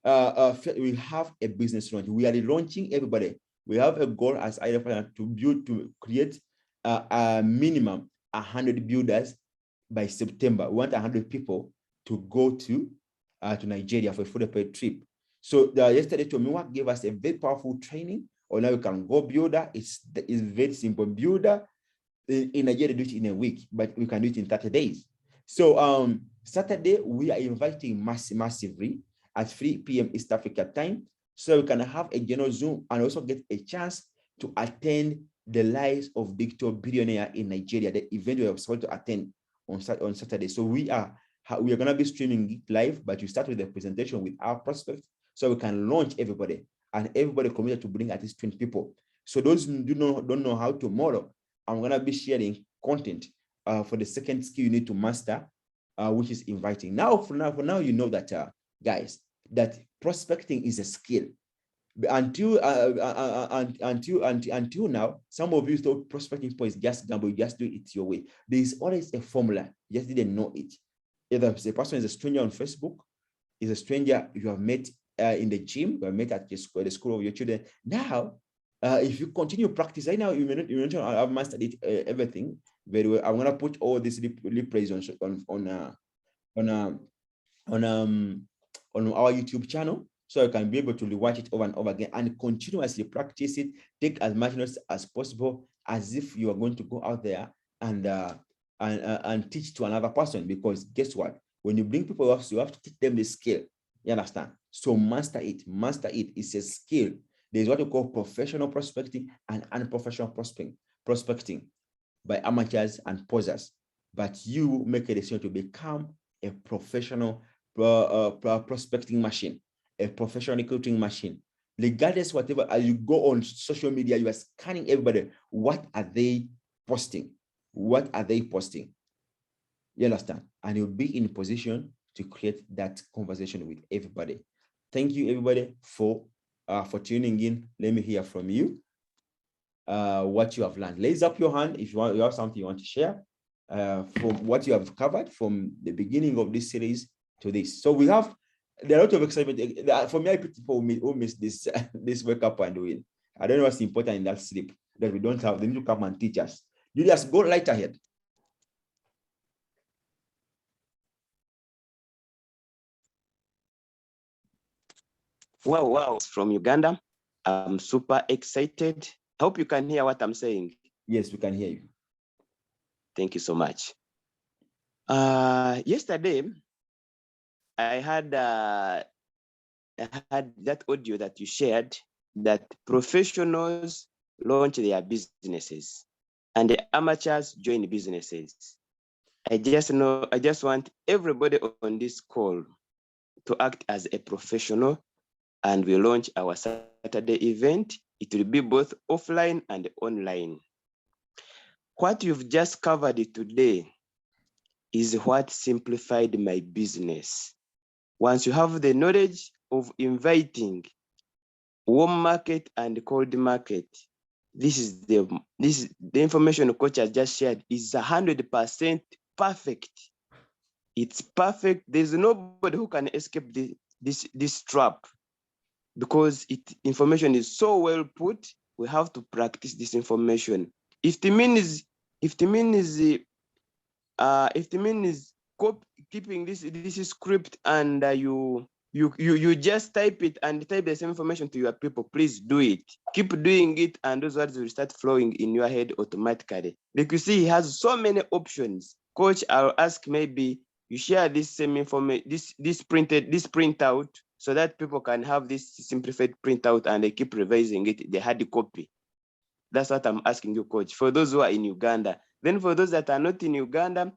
we have a business launch. We are launching everybody. We have a goal as I to create a minimum 100 builders by September. We want 100 people to go to Nigeria for a fully paid trip. So yesterday, Tomiwa gave us a very powerful training on how you can go builder. It's very simple. Builder in Nigeria, do it in a week, but we can do it in 30 days. So Saturday, we are inviting massively at 3 p.m. East Africa time, so we can have a general Zoom and also get a chance to attend the Lives of Digital Billionaire in Nigeria, the event we are supposed to attend on Saturday. So we are going to be streaming it live, but you start with the presentation with our prospects, so we can launch everybody, and everybody committed to bring at least 20 people. So those who don't know how tomorrow, I'm going to be sharing content for the second skill you need to master, which is inviting. For now, you know that, guys, that prospecting is a skill. Until now, some of you thought prospecting is just gamble, you just do it your way. There is always a formula, you just didn't know it. Either the person is a stranger on Facebook, is a stranger you have met in the gym, you have met at the school of your children. Now, if you continue practice, right now you may not have mastered it, everything very well. I'm gonna put all this replays on our YouTube channel, so you can be able to rewatch it over and over again and continuously practice it. Take as much notes as possible, as if you are going to go out there and teach to another person. Because guess what? When you bring people up, you have to teach them the skill. You understand? So master it. Master it. It's a skill. There's what we call professional prospecting and unprofessional prospecting by amateurs and posers. But you make a decision to become a professional prospecting machine, a professional recruiting machine. Regardless, whatever, as you go on social media, you are scanning everybody. What are they posting? What are they posting? You understand? And you'll be in position to create that conversation with everybody. Thank you, everybody, for tuning in. Let me hear from you what you have learned. Raise up your hand if you have something you want to share from what you have covered from the beginning of this series to this. So there are a lot of excitement. For me, I put people who miss this this wake up and win. I don't know what's important in that sleep that we don't have. They need to come and teach us. Julius, go right ahead. Wow, from Uganda. I'm super excited. I hope you can hear what I'm saying. Yes, we can hear you. Thank you so much. Yesterday, I had that audio that you shared, that professionals launch their businesses and the amateurs join businesses. I just want everybody on this call to act as a professional, and we launch our Saturday event. It will be both offline and online. What you've just covered today is what simplified my business. Once you have the knowledge of inviting warm market and cold market, this is the information coach has just shared is 100% perfect. It's perfect. There's nobody who can escape this trap, because information is so well put. We have to practice this information. If the mean is keeping this script and you You just type it and type the same information to your people. Please do it. Keep doing it, and those words will start flowing in your head automatically. Like you see, he has so many options. Coach, I'll ask maybe you share this same information, this printout, so that people can have this simplified printout and they keep revising it, the hard copy. That's what I'm asking you, Coach. For those who are in Uganda, then for those that are not in Uganda,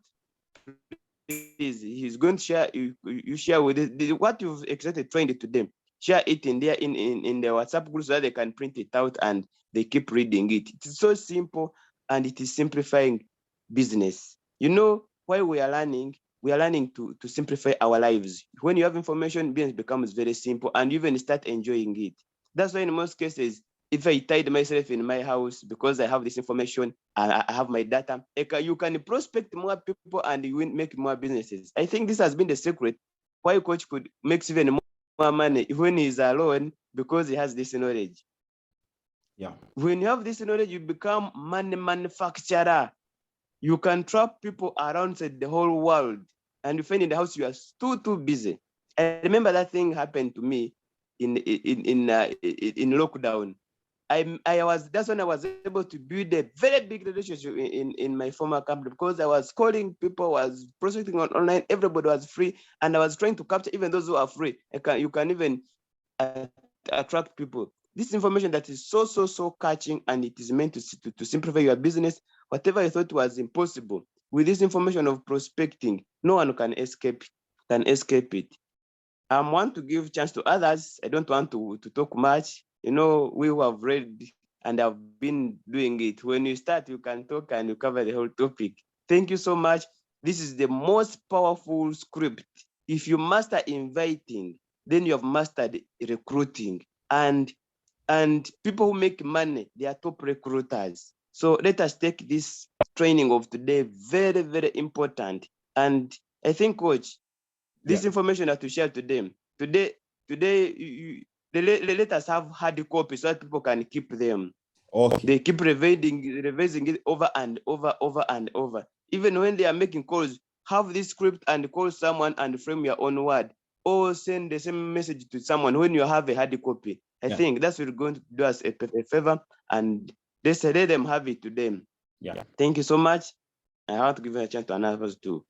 he's going to share. You share with what you've exactly trained to them. Share it in their in their WhatsApp group so that they can print it out and they keep reading it. It's so simple and it is simplifying business. You know why we are learning? We are learning to simplify our lives. When you have information, business becomes very simple and you even start enjoying it. That's why in most cases, if I tied myself in my house because I have this information and I have my data, you can prospect more people and you will make more businesses. I think this has been the secret why Coach could make even more money when he's alone because he has this knowledge. Yeah. When you have this knowledge, you become money manufacturer. You can trap people around the whole world, and you find in the house you are too busy. I remember that thing happened to me in lockdown. That's when I was able to build a very big relationship in my former company because I was calling people, was prospecting online, everybody was free, and I was trying to capture even those who are free. You can even attract people. This information that is so catching, and it is meant to simplify your business. Whatever you thought was impossible, with this information of prospecting, no one can escape it. I want to give chance to others. I don't want to talk much. You know, we who have read and have been doing it. When you start, you can talk and you cover the whole topic. Thank you so much. This is the most powerful script. If you master inviting, then you have mastered recruiting. And people who make money, they are top recruiters. So let us take this training of today very, very important. And I think, Coach, this information that we share to them today, let us have hard copies so that people can keep them. Okay. They keep revising it over and over. Even when they are making calls, have this script and call someone and frame your own word, or send the same message to someone when you have a hard copy. I think that's what we're going to do us a favor, and let them have it to them. Yeah. Thank you so much. I want to give you a chance to announce to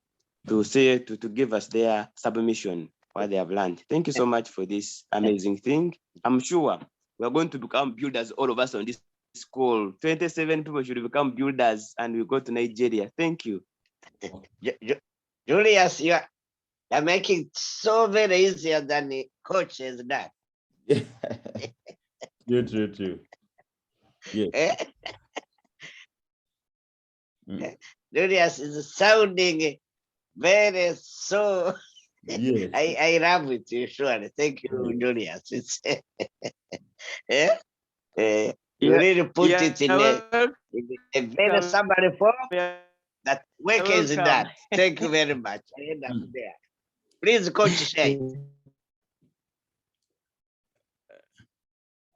give us their submission, what they have learned. Thank you so much for this amazing thing. I'm sure we're going to become builders, all of us on this school. 27 people should become builders and we go to Nigeria. Thank you. Julius, you're making it so very easier than the coach has done. True. Yes. Julius is sounding very so. Yes. I love it, surely. Thank you, Julius. It's you really put it in a very summary form that work is done. Thank you very much. I end up there. Please, Coach Shea.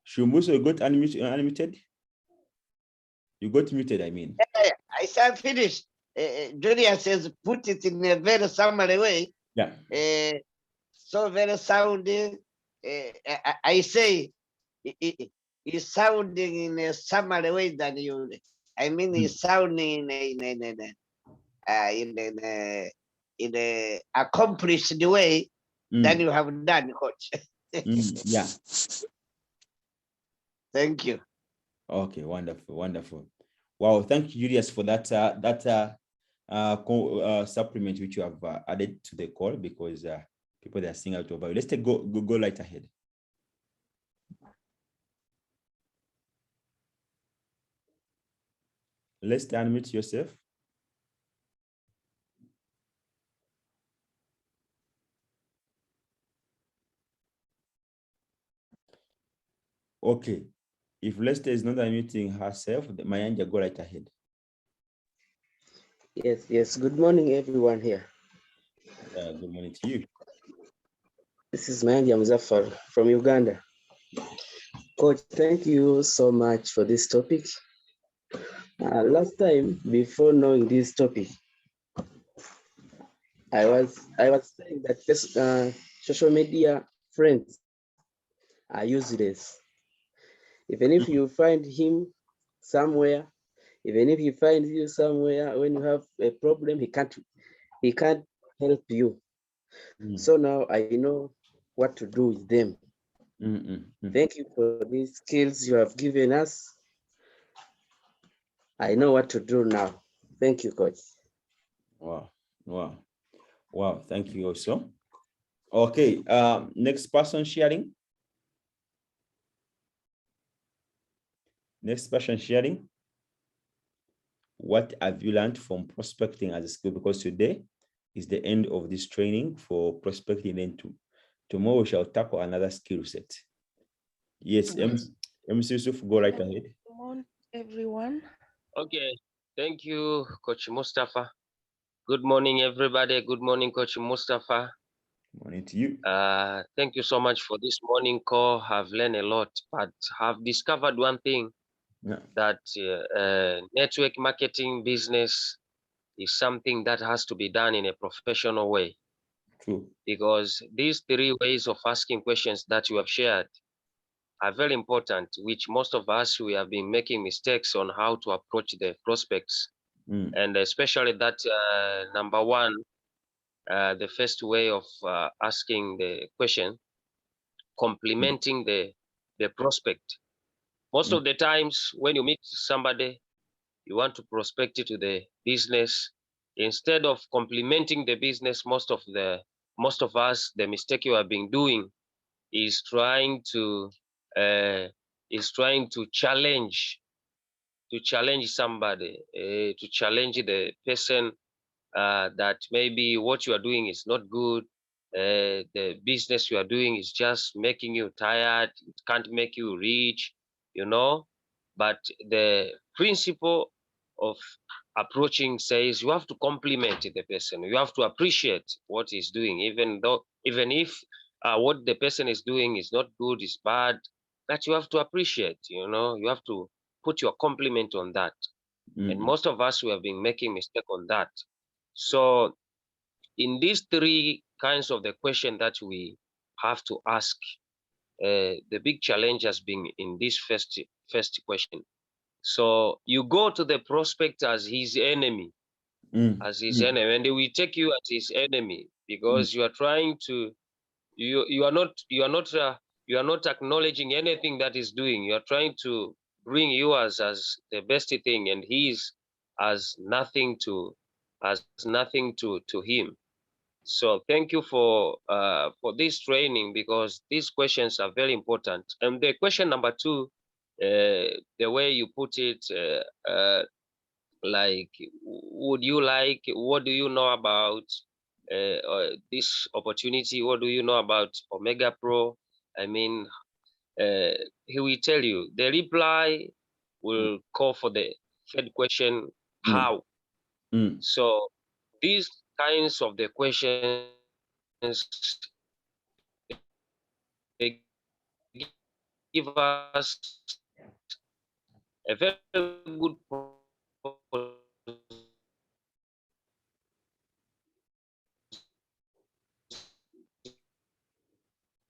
Shumbuso, you got unmuted? You got muted, I mean. I said finished. Julius says put it in a very summary way. Yeah. So very sounding. I say it's sounding in a summary way than you. I mean, it's sounding in a accomplished way than you have done, Coach. Yeah. Thank you. Okay, wonderful. Wow, thank you, Julius, for that supplement which you have added to the call, because people, they are seeing out of value. Let's go right ahead. Let's unmute yourself. Okay, if Lester is not unmuting herself, Mayanja, go right ahead. Yes. Good morning, everyone here. Good morning to you. This is Mayanja Muzaffar from Uganda. Coach, thank you so much for this topic. Last time, before knowing this topic, I was saying that this, social media friends are useless. Even if you find him somewhere, even if he finds you somewhere, when you have a problem, he can't help you. So now I know what to do with them. Thank you for these skills you have given us. I know what to do now. Thank you, Coach. Wow, wow, wow. Thank you also. Okay, next person sharing. Next person sharing. What have you learned from prospecting as a skill? Because today is the end of this training for prospecting, and tomorrow we shall tackle another skill set. Yes, MC Yusuf, go right ahead. Good morning, everyone. Okay, thank you, Coach Mustafa. Good morning, everybody. Good morning, Coach Mustafa. Morning to you. Thank you so much for this morning call. I've learned a lot, but have discovered one thing, that network marketing business is something that has to be done in a professional way. True. Because these 3 ways of asking questions that you have shared are very important, which most of us, we have been making mistakes on how to approach the prospects. And especially that number 1, the first way of asking the question, complimenting the prospect. Most of the times when you meet somebody, you want to prospect to the business. Instead of complimenting the business, most of us, the mistake you have been doing is trying to challenge somebody, to challenge the person, that maybe what you are doing is not good. The business you are doing is just making you tired. It can't make you rich, But the principle of approaching says you have to compliment the person. You have to appreciate what he's doing, even if what the person is doing is not good, is bad. That you have to appreciate. You have to put your compliment on that. And most of us, we have been making mistake on that. So in these 3 kinds of the question that we have to ask, the big challenge has been in this first question. So you go to the prospect as his enemy, and he will take you as his enemy, because you are trying to, you are not acknowledging anything that he's doing. You are trying to bring you as the best thing, and he is as nothing to him. So thank you for this training, because these questions are very important. And the question number 2, the way you put it, like, what do you know about this opportunity? What do you know about Omega Pro? I mean, he will tell you. The reply will call for the 3rd question, how? So these kinds of the questions, they give us a very good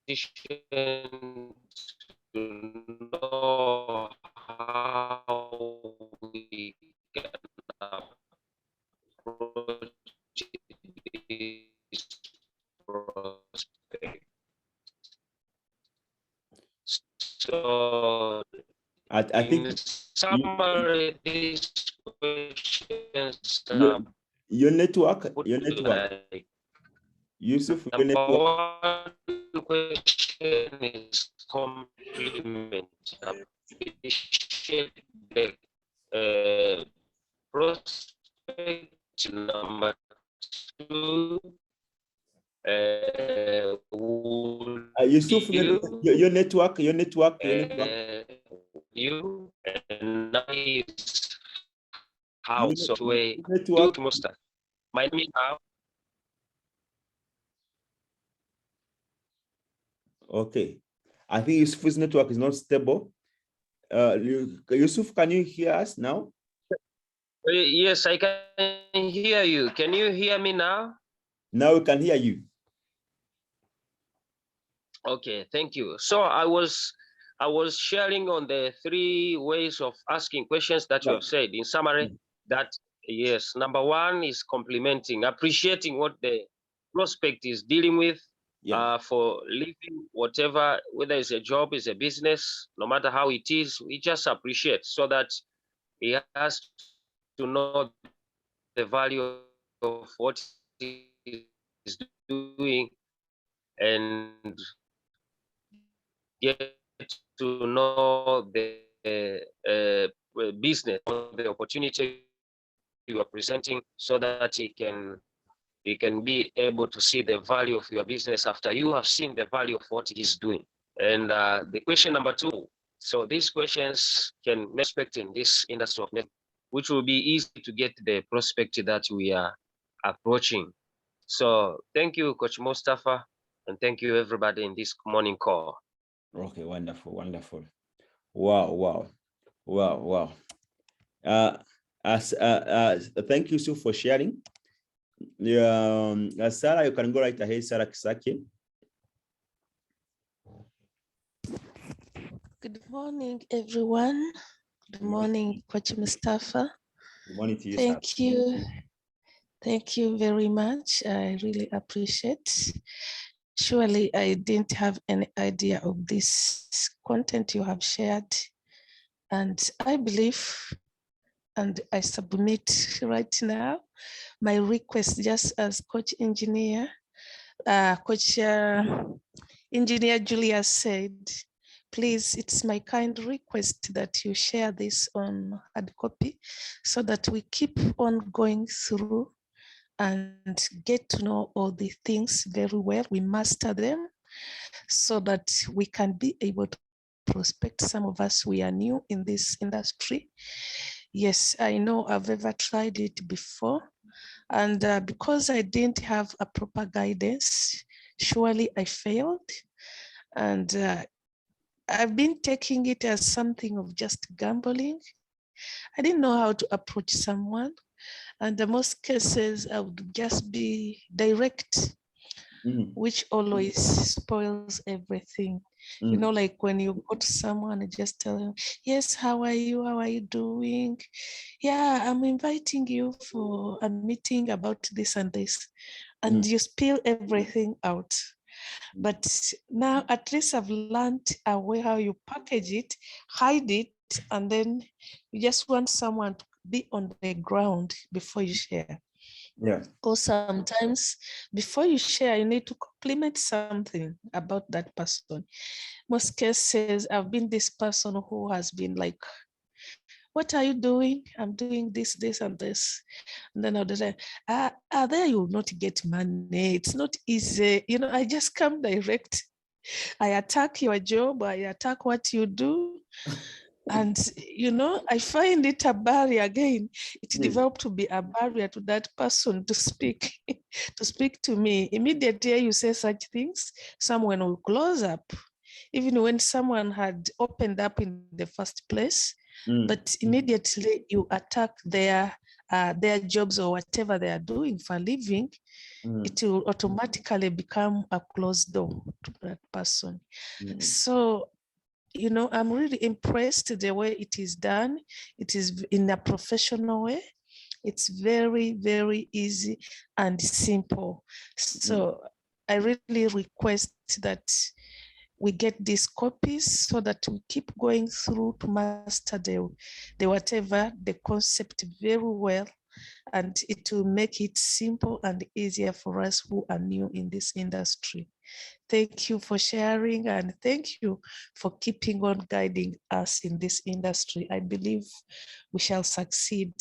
position to know how we can approach this prospect. So I think in summary, these questions your network, Yusuf, your number network. 1 question is compliment. Appreciate the prospect. Number 2, Yusuf, your network. You and nice house of way. Network. My name now. Okay, I think Yusuf's network is not stable. Yusuf, can you hear us now? Yes, I can hear you. Can you hear me now? Now we can hear you. Okay, thank you. So I was sharing on the 3 ways of asking questions that you have said. In summary, that yes, number 1 is complimenting, appreciating what the prospect is dealing with, for living, whatever, whether it's a job, it's a business, no matter how it is, we just appreciate so that he has to know the value of what he's doing and get to know the business or the opportunity you are presenting, so that he can be able to see the value of your business after you have seen the value of what he is doing. And the question number 2, so these questions can expect in this industry of networking, which will be easy to get the prospect that we are approaching. So thank you, Coach Mustafa, and thank you everybody in this morning call. Okay, wonderful, wonderful. Wow. Thank you, Sue, for sharing. Sarah, you can go right ahead, Sarah Kisaki. Good morning, everyone. Good morning, Coach Mustafa. Good morning to you, Thank you. Thank you very much. I really appreciate. Surely I didn't have any idea of this content you have shared. And I believe, and I submit right now, my request just as Coach Engineer, Engineer Julia said, please, it's my kind request that you share this on hard copy so that we keep on going through and get to know all the things very well. We master them so that we can be able to prospect. Some of us, we are new in this industry. Yes, I know I've ever tried it before. And because I didn't have a proper guidance, surely I failed. And I've been taking it as something of just gambling. I didn't know how to approach someone. And in most cases, I would just be direct, which always spoils everything. You know, like when you go to someone and just tell them, yes, how are you? How are you doing? Yeah, I'm inviting you for a meeting about this and this. And you spill everything out. But now at least I've learned a way how you package it, hide it, and then you just want someone to be on the ground before you share. Yeah. Or sometimes before you share, you need to compliment something about that person. Most cases, I've been this person who has been like, what are you doing? I'm doing this, this, and this. And then I'll say, there you will not get money. It's not easy. You know, I just come direct. I attack your job. I attack what you do. And, you know, I find it a barrier again. It developed to be a barrier to that person to speak, to speak to me. Immediately you say such things, someone will close up. Even when someone had opened up in the first place, but immediately you attack their jobs or whatever they are doing for a living, it will automatically become a closed door to that person. So, you know, I'm really impressed the way it is done. It is in a professional way. It's very, very easy and simple. So I really request that we get these copies so that we keep going through to master the whatever, the concept very well, and it will make it simple and easier for us who are new in this industry. Thank you for sharing, and thank you for keeping on guiding us in this industry. I believe we shall succeed.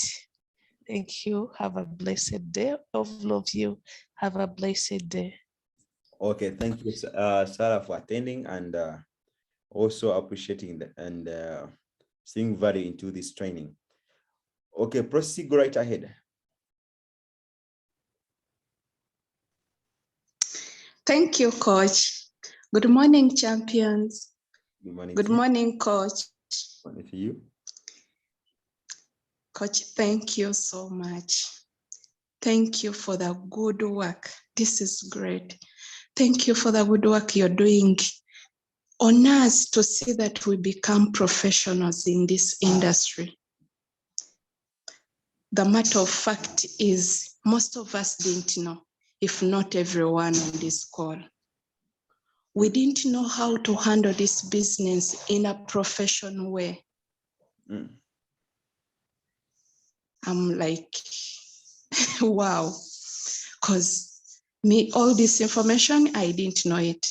Thank you. Have a blessed day. All of you, have a blessed day. Okay, thank you, Sarah, for attending and also appreciating and seeing value into this training. Okay, proceed, go right ahead. Thank you, Coach. Good morning, champions. Good morning. Good morning, Coach. Good morning to you. Coach, thank you so much. Thank you for the good work. This is great. Thank you for the good work you're doing on us to see that we become professionals in this industry. The matter of fact is most of us didn't know, if not everyone on this call. We didn't know how to handle this business in a professional way. I'm like, wow, because me, all this information, I didn't know it.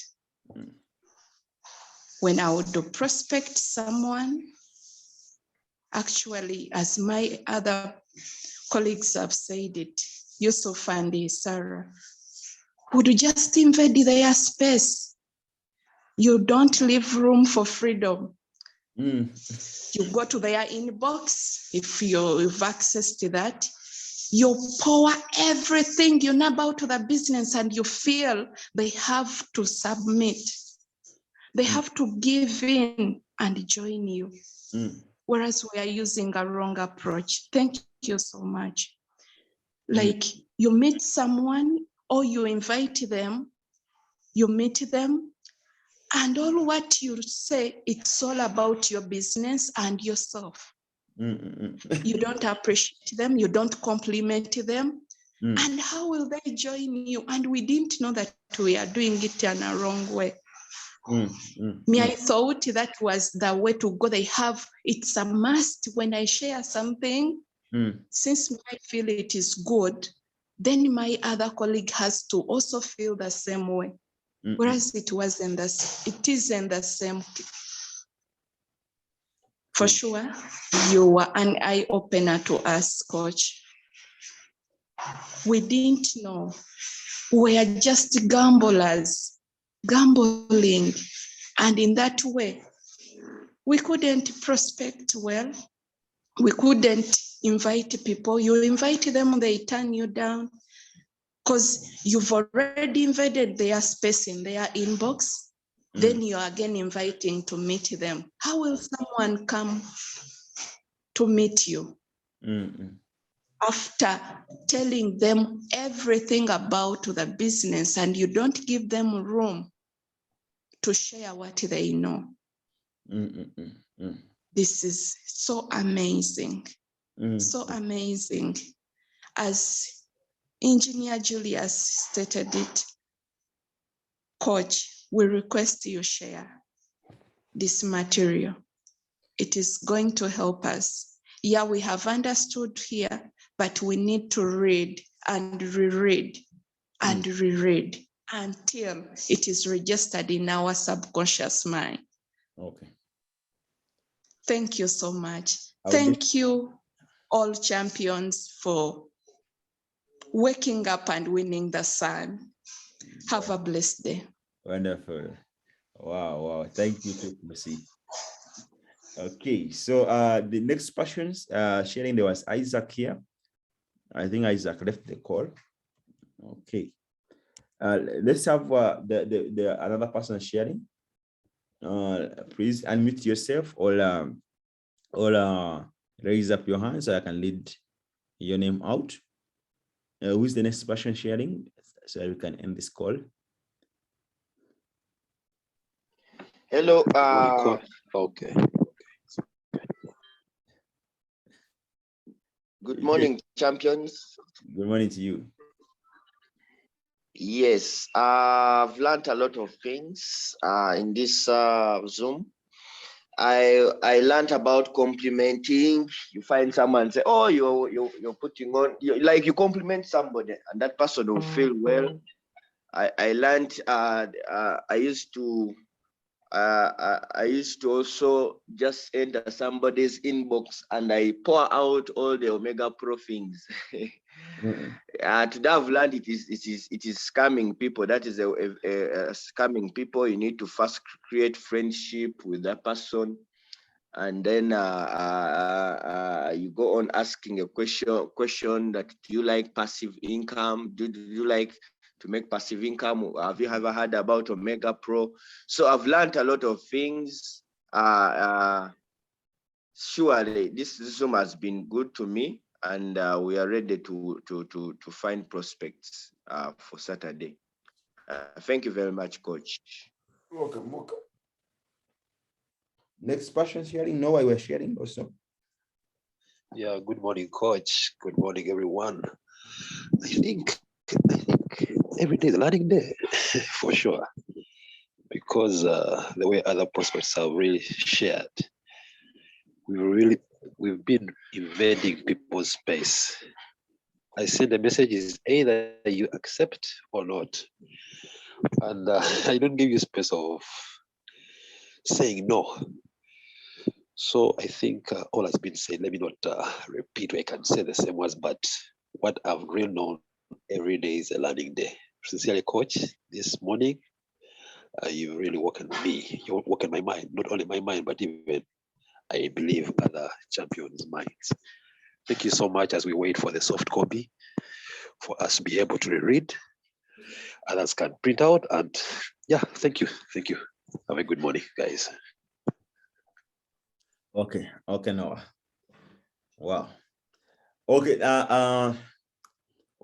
When I would prospect someone, actually, as my other colleagues have said it, Yusuf and Sarah, would just invade their space. You don't leave room for freedom. You go to their inbox, if you've access to that, you pour everything you know about the business and you feel they have to submit. They have to give in and join you. Whereas we are using a wrong approach. Thank you so much. Like you meet someone or you invite them, you meet them, and all what you say, it's all about your business and yourself. You don't appreciate them, you don't compliment them. And how will they join you? And we didn't know that we are doing it in a wrong way. Me, I thought that was the way to go. It's a must when I share something, since I feel it is good, then my other colleague has to also feel the same way. Whereas it isn't the same. For sure, you were an eye opener to us, Coach. We didn't know. We are just gamblers, gambling. And in that way, we couldn't prospect well. We couldn't invite people. You invite them, they turn you down because you've already invaded their space in their inbox. Then you are again inviting to meet them. How will someone come to meet you after telling them everything about the business and you don't give them room to share what they know? This is so amazing, so amazing. As Engineer Julius stated it, Coach, we request you share this material. It is going to help us. Yeah, we have understood here, but we need to read and reread and reread until it is registered in our subconscious mind. Okay. Thank you so much. Thank you, all champions, for waking up and winning the sun. Have a blessed day. Wonderful. Wow. Thank you, Mercy. Okay, so the next persons sharing, there was Isaac here. I think Isaac left the call. Okay. Let's have the another person sharing. Please unmute yourself or raise up your hand so I can lead your name out. Who is the next person sharing so we can end this call? Hello. Okay. Good morning, champions. Good morning to you. Yes, I've learned a lot of things in this Zoom. I learned about complimenting. You find someone say, "Oh, you're putting on," you compliment somebody, and that person will feel well. I learned. I used to also just enter somebody's inbox and I pour out all the Omega Pro things. Today I've learned it is scamming people. That is a scamming people. You need to first create friendship with that person, and then you go on asking a question that, do you like passive income? Do you like to make passive income? Have you ever heard about Omega Pro? So I've learned a lot of things. Surely this Zoom has been good to me, and we are ready to find prospects for Saturday. Thank you very much, Coach. Welcome, welcome. Next person sharing. No, I was sharing also. Yeah, good morning, Coach. Good morning, everyone. I think every day is a learning day, for sure, because the way other prospects have really shared, we've been invading people's space. I say the message is either you accept or not, and I don't give you space of saying no. So I think all has been said. Let me not repeat. I can say the same words, but what I've really known every day is a learning day. Sincerely, Coach, this morning, you've really woken me. You've woken my mind, not only my mind, but even, I believe, other champions' minds. Thank you so much as we wait for the soft copy for us to be able to read. Others can print out. And yeah, thank you. Thank you. Have a good morning, guys. Okay, okay, Noah. Wow. Okay,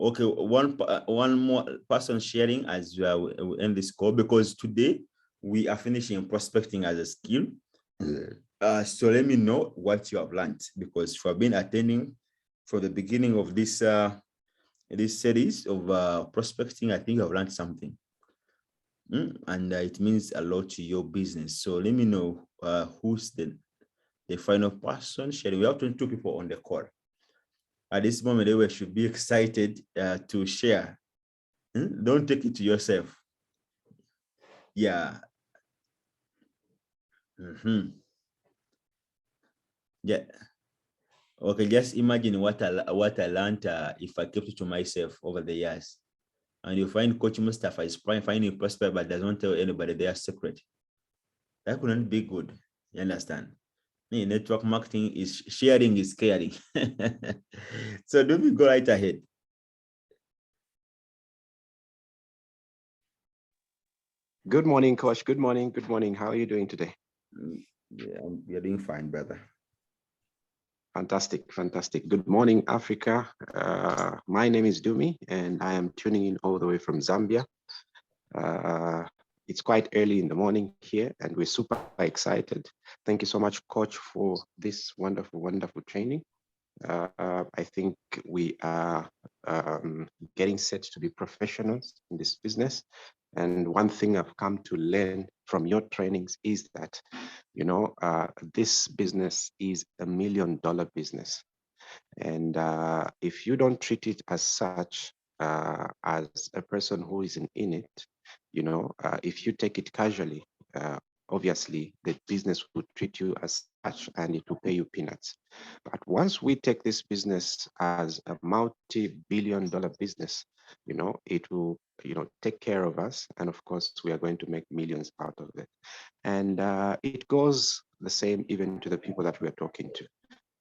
okay, one more person sharing as we end this call, because today we are finishing prospecting as a skill. So let me know what you have learned, because you have been attending from the beginning of this this series of prospecting. I think you have learned something, and it means a lot to your business. So let me know who's the final person sharing. We have 22 people on the call. At this moment, they should be excited to share. Don't take it to yourself. Yeah. Yeah. Okay, just imagine what I learned if I kept it to myself over the years. And you find Coach Mustafa is finding a prospect but doesn't tell anybody their secret. That couldn't be good. You understand? Network marketing is sharing is caring. So do we go right ahead? Good morning, Coach. Good morning. Good morning. How are you doing today? Yeah, you're doing fine, brother. Fantastic, fantastic. Good morning, Africa. My name is Dumi, and I am tuning in all the way from Zambia. It's quite early in the morning here, and we're super excited. Thank you so much, Coach, for this wonderful, wonderful training. I think we are getting set to be professionals in this business. And one thing I've come to learn from your trainings is that, you know, this business is $1 million business. And if you don't treat it as such, as a person who isn't in it, you know, if you take it casually, obviously the business will treat you as such and it will pay you peanuts. But once we take this business as a multi-billion-dollar business, you know, it will, you know, take care of us. And of course, we are going to make millions out of it. And it goes the same even to the people that we are talking to.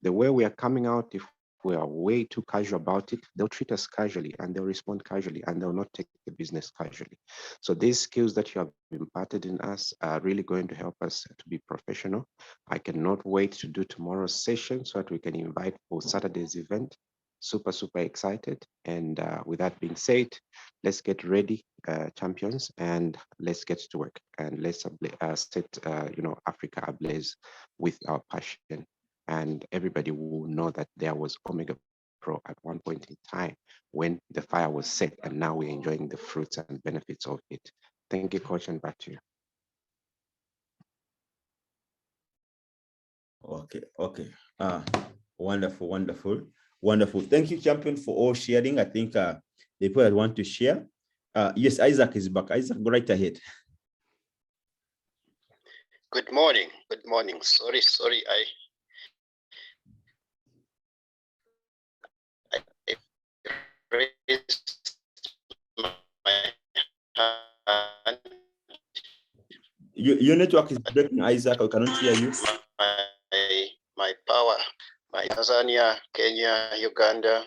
The way we are coming out, if we are way too casual about it, they'll treat us casually and they'll respond casually and they'll not take the business casually. So these skills that you have imparted in us are really going to help us to be professional. I cannot wait to do tomorrow's session so that we can invite for Saturday's event. Super, super excited. And with that being said, let's get ready, champions, and let's get to work and let's set, you know, Africa ablaze with our passion. And everybody will know that there was Omega Pro at one point in time when the fire was set, and now we're enjoying the fruits and benefits of it. Thank you, Coach, and back to you. Okay. Wonderful, wonderful, wonderful. Thank you, champion, for all sharing. I think the people that want to share. Yes, Isaac is back. Isaac, go right ahead. Good morning. Good morning. Sorry. I raised my hand. Your network is breaking, Isaac. I cannot hear you. My power, my Tanzania, Kenya, Uganda.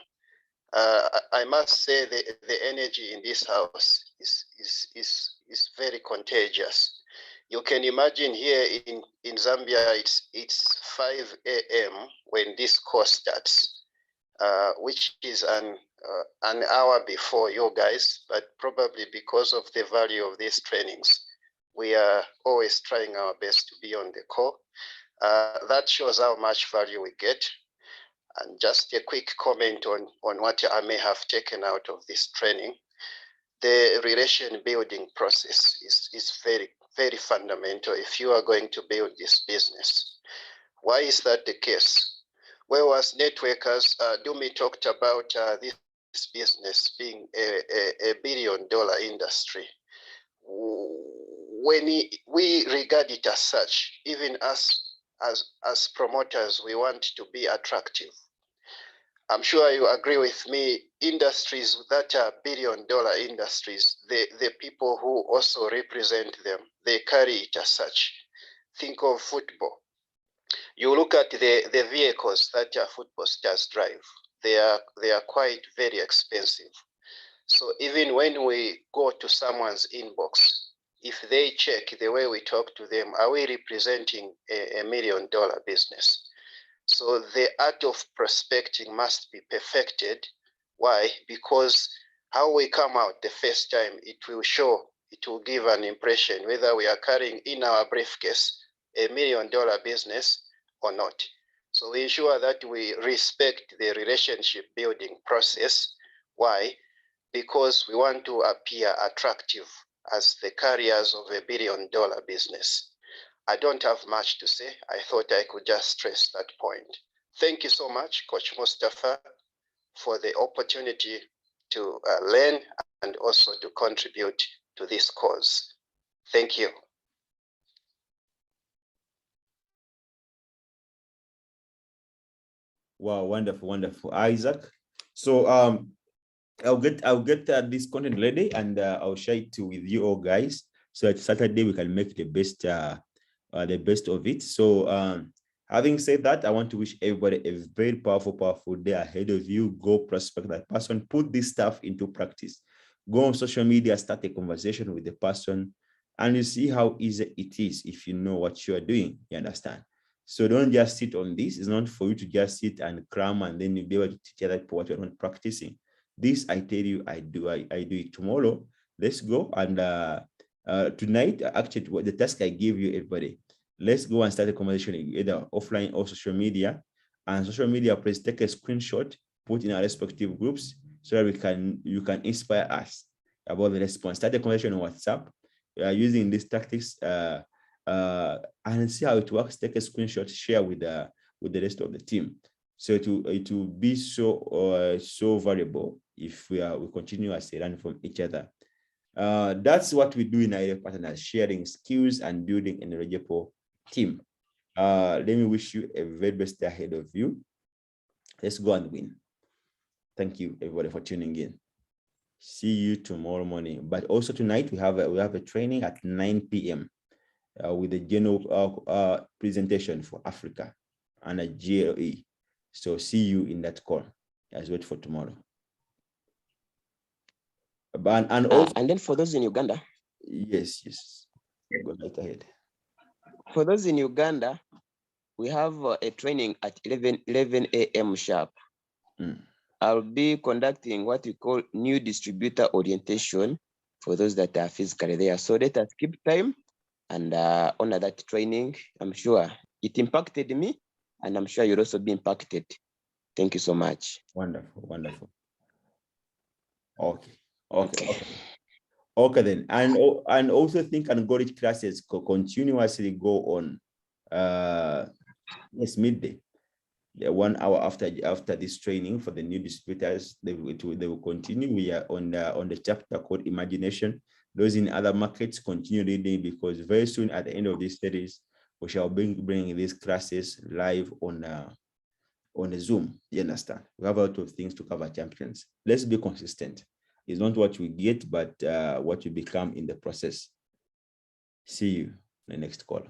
I must say the energy in this house is very contagious. You can imagine here in Zambia, it's 5 a.m. when this course starts, which is an an hour before you guys, but probably because of the value of these trainings, we are always trying our best to be on the call. That shows how much value we get. And just a quick comment on what I may have taken out of this training. The relation building process is very, very fundamental if you are going to build this business. Why is that the case? Well, as networkers, Dumi talked about this business being a $1 billion industry. When we regard it as such, even as promoters, we want to be attractive. I'm sure you agree with me, industries that are $1 billion industries, the people who also represent them, they carry it as such. Think of football. You look at the vehicles that football stars drive, they are quite very expensive. So even when we go to someone's inbox, if they check the way we talk to them, are we representing a $1 million business? So the art of prospecting must be perfected. Why? Because how we come out the first time, it will give an impression whether we are carrying in our briefcase a $1 million business or not. So we ensure that we respect the relationship building process. Why? Because we want to appear attractive as the carriers of a $1 billion business. I don't have much to say. I thought I could just stress that point. Thank you so much, Coach Mustafa, for the opportunity to learn and also to contribute to this cause. Thank you. Wow, wonderful, wonderful, Isaac. So I'll get this content ready and I'll share it with you all guys. So at Saturday we can make the best of it. So having said that, I want to wish everybody a very powerful day ahead of you. Go prospect that person, put this stuff into practice. Go on social media, start a conversation with the person, and you see how easy it is if you know what you are doing. You understand? So don't just sit on this. It's not for you to just sit and cram and then you'll be able to teach other people what you're not practicing. This, I tell you, I do it tomorrow. Let's go. And tonight, actually, the task I give you, everybody, let's go and start a conversation either offline or social media. And social media, please take a screenshot, put in our respective groups so that you can inspire us about the response. Start a conversation on WhatsApp using these tactics and see how it works. Take a screenshot, share with the rest of the team. So it will be so valuable if we continuously learn from each other. That's what we do in our partners, sharing skills and building a knowledgeable team. Let me wish you a very best day ahead of you. Let's go and win. Thank you, everybody, for tuning in. See you tomorrow morning. But also tonight we have a training at 9 p.m. With a general presentation for Africa and a GLE. So see you in that call. Let's wait for tomorrow. And then for those in Uganda. Yes. Go right ahead. For those in Uganda, we have a training at 11 a.m. sharp. I'll be conducting what we call new distributor orientation for those that are physically there. So let us keep time and honor that training. I'm sure it impacted me, and I'm sure you'll also be impacted. Thank you so much. Wonderful. Okay then. And also think Anchorage classes continuously go on. Yes, midday. 1 hour after this training for the new distributors, they will continue. We are on the chapter called Imagination. Those in other markets continue reading, because very soon at the end of this series, we shall bring these classes live on the Zoom. You understand? We have a lot of things to cover, champions. Let's be consistent. It's not what we get, but what you become in the process. See you in the next call.